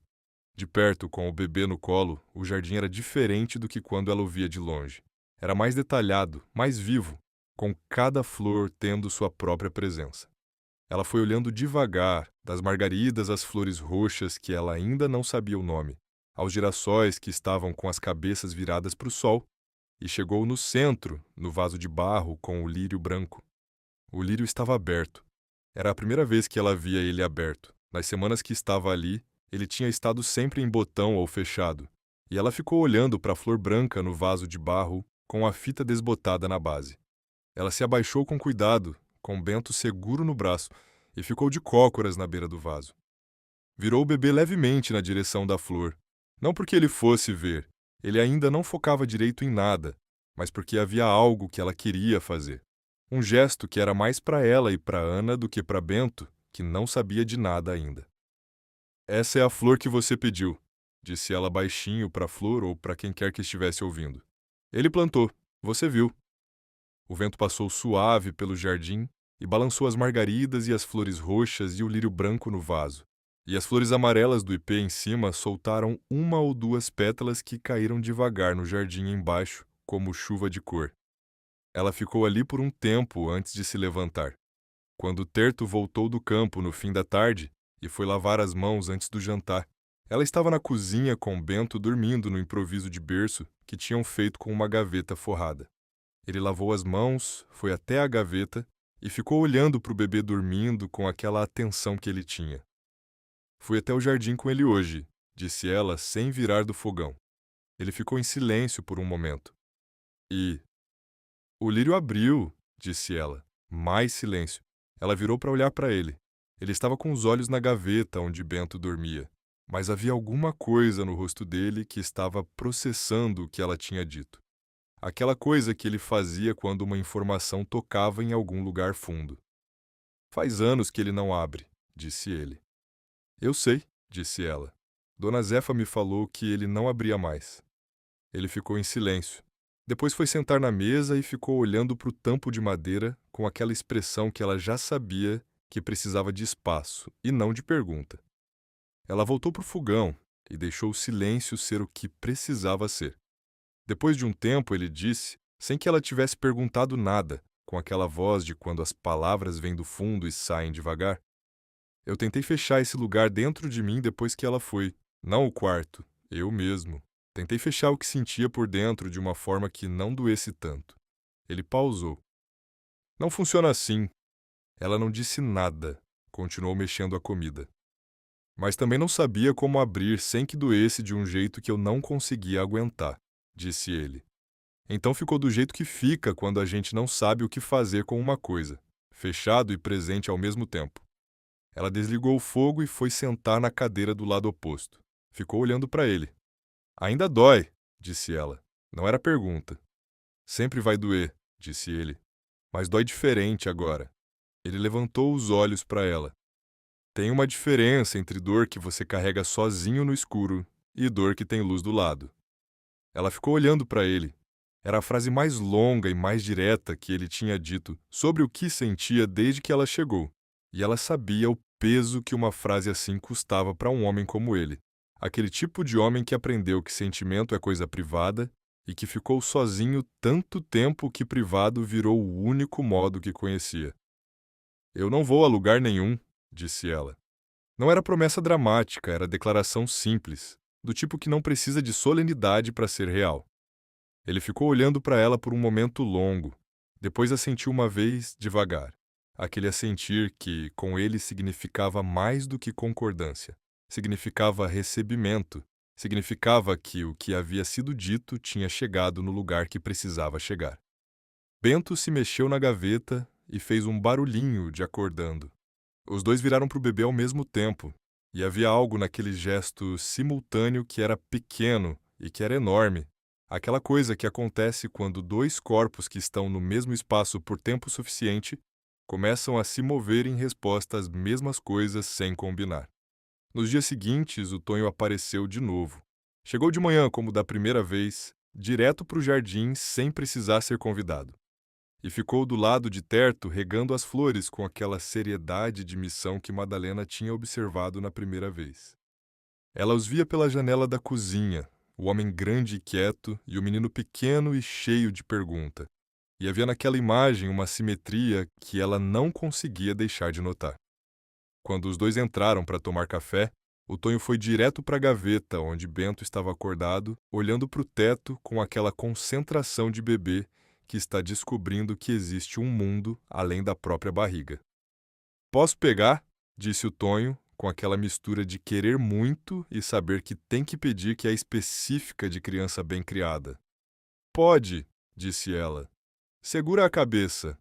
De perto, com o bebê no colo, o jardim era diferente do que quando ela o via de longe. Era mais detalhado, mais vivo, com cada flor tendo sua própria presença. Ela foi olhando devagar, das margaridas às flores roxas que ela ainda não sabia o nome, aos girassóis que estavam com as cabeças viradas para o sol, e chegou no centro, no vaso de barro com o lírio branco. O lírio estava aberto. Era a primeira vez que ela via ele aberto. Nas semanas que estava ali, ele tinha estado sempre em botão ou fechado, e ela ficou olhando para a flor branca no vaso de barro com a fita desbotada na base. Ela se abaixou com cuidado, com Bento seguro no braço, e ficou de cócoras na beira do vaso. Virou o bebê levemente na direção da flor, não porque ele fosse ver, ele ainda não focava direito em nada, mas porque havia algo que ela queria fazer. Um gesto que era mais para ela e para Ana do que para Bento, que não sabia de nada ainda. Essa é a flor que você pediu, disse ela baixinho para a flor ou para quem quer que estivesse ouvindo. Ele plantou, você viu. O vento passou suave pelo jardim e balançou as margaridas e as flores roxas e o lírio branco no vaso. E as flores amarelas do ipê em cima soltaram uma ou duas pétalas que caíram devagar no jardim embaixo, como chuva de cor. Ela ficou ali por um tempo antes de se levantar. Quando o Terto voltou do campo no fim da tarde e foi lavar as mãos antes do jantar, ela estava na cozinha com Bento dormindo no improviso de berço que tinham feito com uma gaveta forrada. Ele lavou as mãos, foi até a gaveta e ficou olhando para o bebê dormindo com aquela atenção que ele tinha. Fui até o jardim com ele hoje, disse ela sem virar do fogão. Ele ficou em silêncio por um momento. E... O lírio abriu, disse ela. Mais silêncio. Ela virou para olhar para ele. Ele estava com os olhos na gaveta onde Bento dormia, mas havia alguma coisa no rosto dele que estava processando o que ela tinha dito. Aquela coisa que ele fazia quando uma informação tocava em algum lugar fundo. Faz anos que ele não abre, disse ele. Eu sei, disse ela. Dona Zefa me falou que ele não abria mais. Ele ficou em silêncio. Depois foi sentar na mesa e ficou olhando para o tampo de madeira com aquela expressão que ela já sabia que precisava de espaço e não de pergunta. Ela voltou para o fogão e deixou o silêncio ser o que precisava ser. Depois de um tempo, ele disse, sem que ela tivesse perguntado nada, com aquela voz de quando as palavras vêm do fundo e saem devagar. Eu tentei fechar esse lugar dentro de mim depois que ela foi, não o quarto, eu mesmo. Tentei fechar o que sentia por dentro de uma forma que não doesse tanto. Ele pausou. Não funciona assim. Ela não disse nada, continuou mexendo a comida. Mas também não sabia como abrir sem que doesse de um jeito que eu não conseguia aguentar, disse ele. Então ficou do jeito que fica quando a gente não sabe o que fazer com uma coisa, fechado e presente ao mesmo tempo. Ela desligou o fogo e foi sentar na cadeira do lado oposto. Ficou olhando para ele. Ainda dói, disse ela. Não era pergunta. Sempre vai doer, disse ele. Mas dói diferente agora. Ele levantou os olhos para ela. Tem uma diferença entre dor que você carrega sozinho no escuro e dor que tem luz do lado. Ela ficou olhando para ele. Era a frase mais longa e mais direta que ele tinha dito sobre o que sentia desde que ela chegou. E ela sabia o peso que uma frase assim custava para um homem como ele. Aquele tipo de homem que aprendeu que sentimento é coisa privada e que ficou sozinho tanto tempo que privado virou o único modo que conhecia. Eu não vou a lugar nenhum, disse ela. Não era promessa dramática, era declaração simples, do tipo que não precisa de solenidade para ser real. Ele ficou olhando para ela por um momento longo, depois assentiu uma vez devagar. Aquele assentir que, com ele, significava mais do que concordância. Significava recebimento, significava que o que havia sido dito tinha chegado no lugar que precisava chegar. Bento se mexeu na gaveta e fez um barulhinho de acordando. Os dois viraram para o bebê ao mesmo tempo, e havia algo naquele gesto simultâneo que era pequeno e que era enorme. Aquela coisa que acontece quando dois corpos que estão no mesmo espaço por tempo suficiente começam a se mover em resposta às mesmas coisas sem combinar. Nos dias seguintes, o Tonho apareceu de novo. Chegou de manhã, como da primeira vez, direto para o jardim sem precisar ser convidado. E ficou do lado de Terto regando as flores com aquela seriedade de missão que Madalena tinha observado na primeira vez. Ela os via pela janela da cozinha, o homem grande e quieto e o menino pequeno e cheio de pergunta. E havia naquela imagem uma simetria que ela não conseguia deixar de notar. Quando os dois entraram para tomar café, o Tonho foi direto para a gaveta onde Bento estava acordado, olhando para o teto com aquela concentração de bebê que está descobrindo que existe um mundo além da própria barriga. Posso pegar? Disse o Tonho, com aquela mistura de querer muito e saber que tem que pedir que é específica de criança bem criada. Pode, disse ela. Segura a cabeça.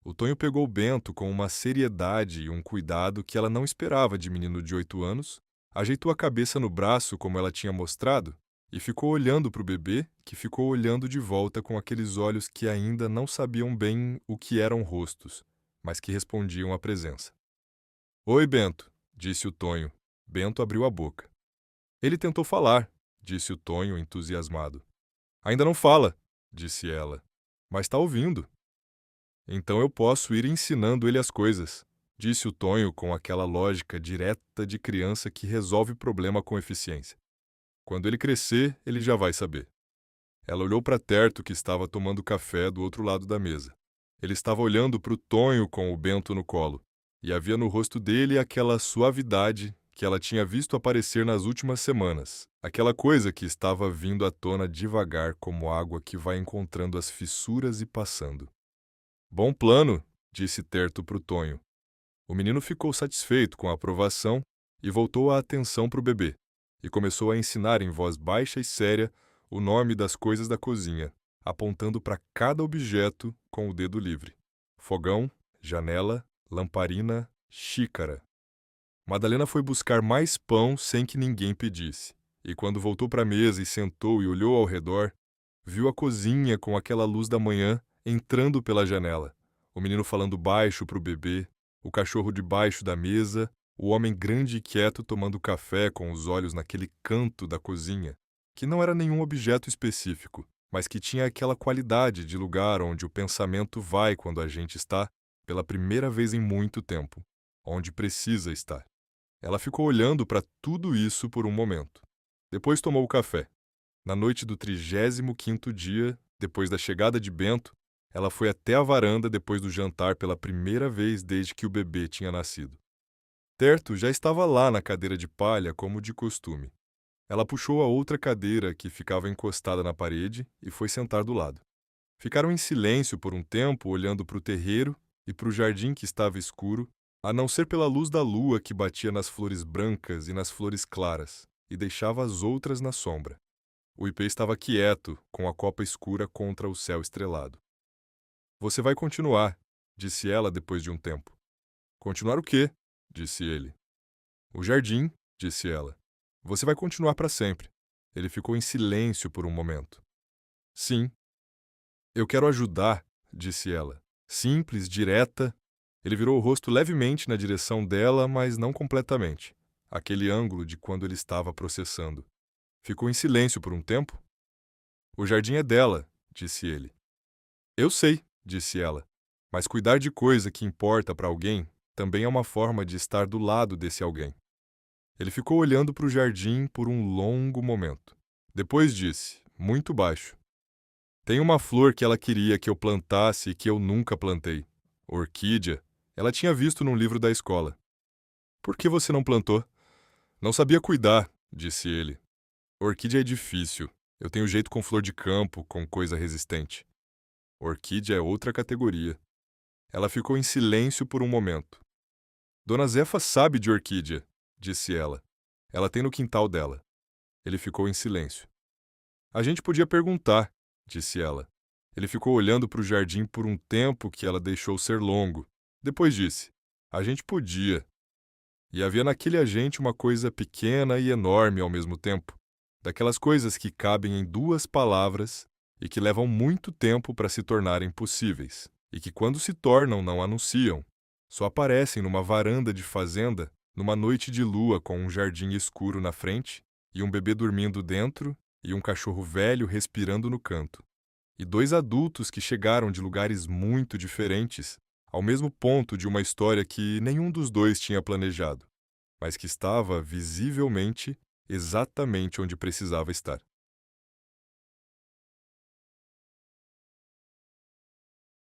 O Tonho pegou Bento com uma seriedade e um cuidado que ela não esperava de menino de 8 anos, ajeitou a cabeça no braço como ela tinha mostrado e ficou olhando para o bebê, que ficou olhando de volta com aqueles olhos que ainda não sabiam bem o que eram rostos, mas que respondiam à presença. Oi, Bento, disse o Tonho. Bento abriu a boca. Ele tentou falar, disse o Tonho entusiasmado. Ainda não fala, disse ela, mas está ouvindo. Então eu posso ir ensinando ele as coisas, disse o Tonho com aquela lógica direta de criança que resolve problema com eficiência. Quando ele crescer, ele já vai saber. Ela olhou para Terto, que estava tomando café do outro lado da mesa. Ele estava olhando para o Tonho com o Bento no colo, e havia no rosto dele aquela suavidade que ela tinha visto aparecer nas últimas semanas, aquela coisa que estava vindo à tona devagar como água que vai encontrando as fissuras e passando. Bom plano, disse Terto para o Tonho. O menino ficou satisfeito com a aprovação e voltou a atenção para o bebê, e começou a ensinar em voz baixa e séria o nome das coisas da cozinha, apontando para cada objeto com o dedo livre. Fogão, janela, lamparina, xícara. Madalena foi buscar mais pão sem que ninguém pedisse, e quando voltou para a mesa e sentou e olhou ao redor, viu a cozinha com aquela luz da manhã entrando pela janela, o menino falando baixo para o bebê, o cachorro debaixo da mesa, o homem grande e quieto tomando café com os olhos naquele canto da cozinha, que não era nenhum objeto específico, mas que tinha aquela qualidade de lugar onde o pensamento vai quando a gente está, pela primeira vez em muito tempo, onde precisa estar. Ela ficou olhando para tudo isso por um momento. Depois tomou o café. Na noite do 35º dia, depois da chegada de Bento, ela foi até a varanda depois do jantar pela primeira vez desde que o bebê tinha nascido. Terto já estava lá na cadeira de palha como de costume. Ela puxou a outra cadeira que ficava encostada na parede e foi sentar do lado. Ficaram em silêncio por um tempo olhando para o terreiro e para o jardim que estava escuro, a não ser pela luz da lua que batia nas flores brancas e nas flores claras, e deixava as outras na sombra. O ipê estava quieto, com a copa escura contra o céu estrelado. Você vai continuar, disse ela depois de um tempo. Continuar o quê? Disse ele. O jardim, disse ela. Você vai continuar para sempre. Ele ficou em silêncio por um momento. Sim. Eu quero ajudar, disse ela. Simples, direta. Ele virou o rosto levemente na direção dela, mas não completamente. Aquele ângulo de quando ele estava processando. Ficou em silêncio por um tempo. O jardim é dela, disse ele. Eu sei, disse ela. Mas cuidar de coisa que importa para alguém também é uma forma de estar do lado desse alguém. Ele ficou olhando para o jardim por um longo momento. Depois disse, muito baixo. Tem uma flor que ela queria que eu plantasse e que eu nunca plantei. Orquídea. Ela tinha visto num livro da escola. Por que você não plantou? Não sabia cuidar, disse ele. Orquídea é difícil. Eu tenho jeito com flor de campo, com coisa resistente. Orquídea é outra categoria. Ela ficou em silêncio por um momento. Dona Zefa sabe de orquídea, disse ela. Ela tem no quintal dela. Ele ficou em silêncio. A gente podia perguntar, disse ela. Ele ficou olhando para o jardim por um tempo que ela deixou ser longo. Depois disse, a gente podia. E havia naquele a gente uma coisa pequena e enorme ao mesmo tempo. Daquelas coisas que cabem em 2 palavras e que levam muito tempo para se tornarem possíveis, e que quando se tornam não anunciam, só aparecem numa varanda de fazenda, numa noite de lua com um jardim escuro na frente, e um bebê dormindo dentro, e um cachorro velho respirando no canto. E 2 adultos que chegaram de lugares muito diferentes, ao mesmo ponto de uma história que nenhum dos 2 tinha planejado, mas que estava, visivelmente, exatamente onde precisava estar.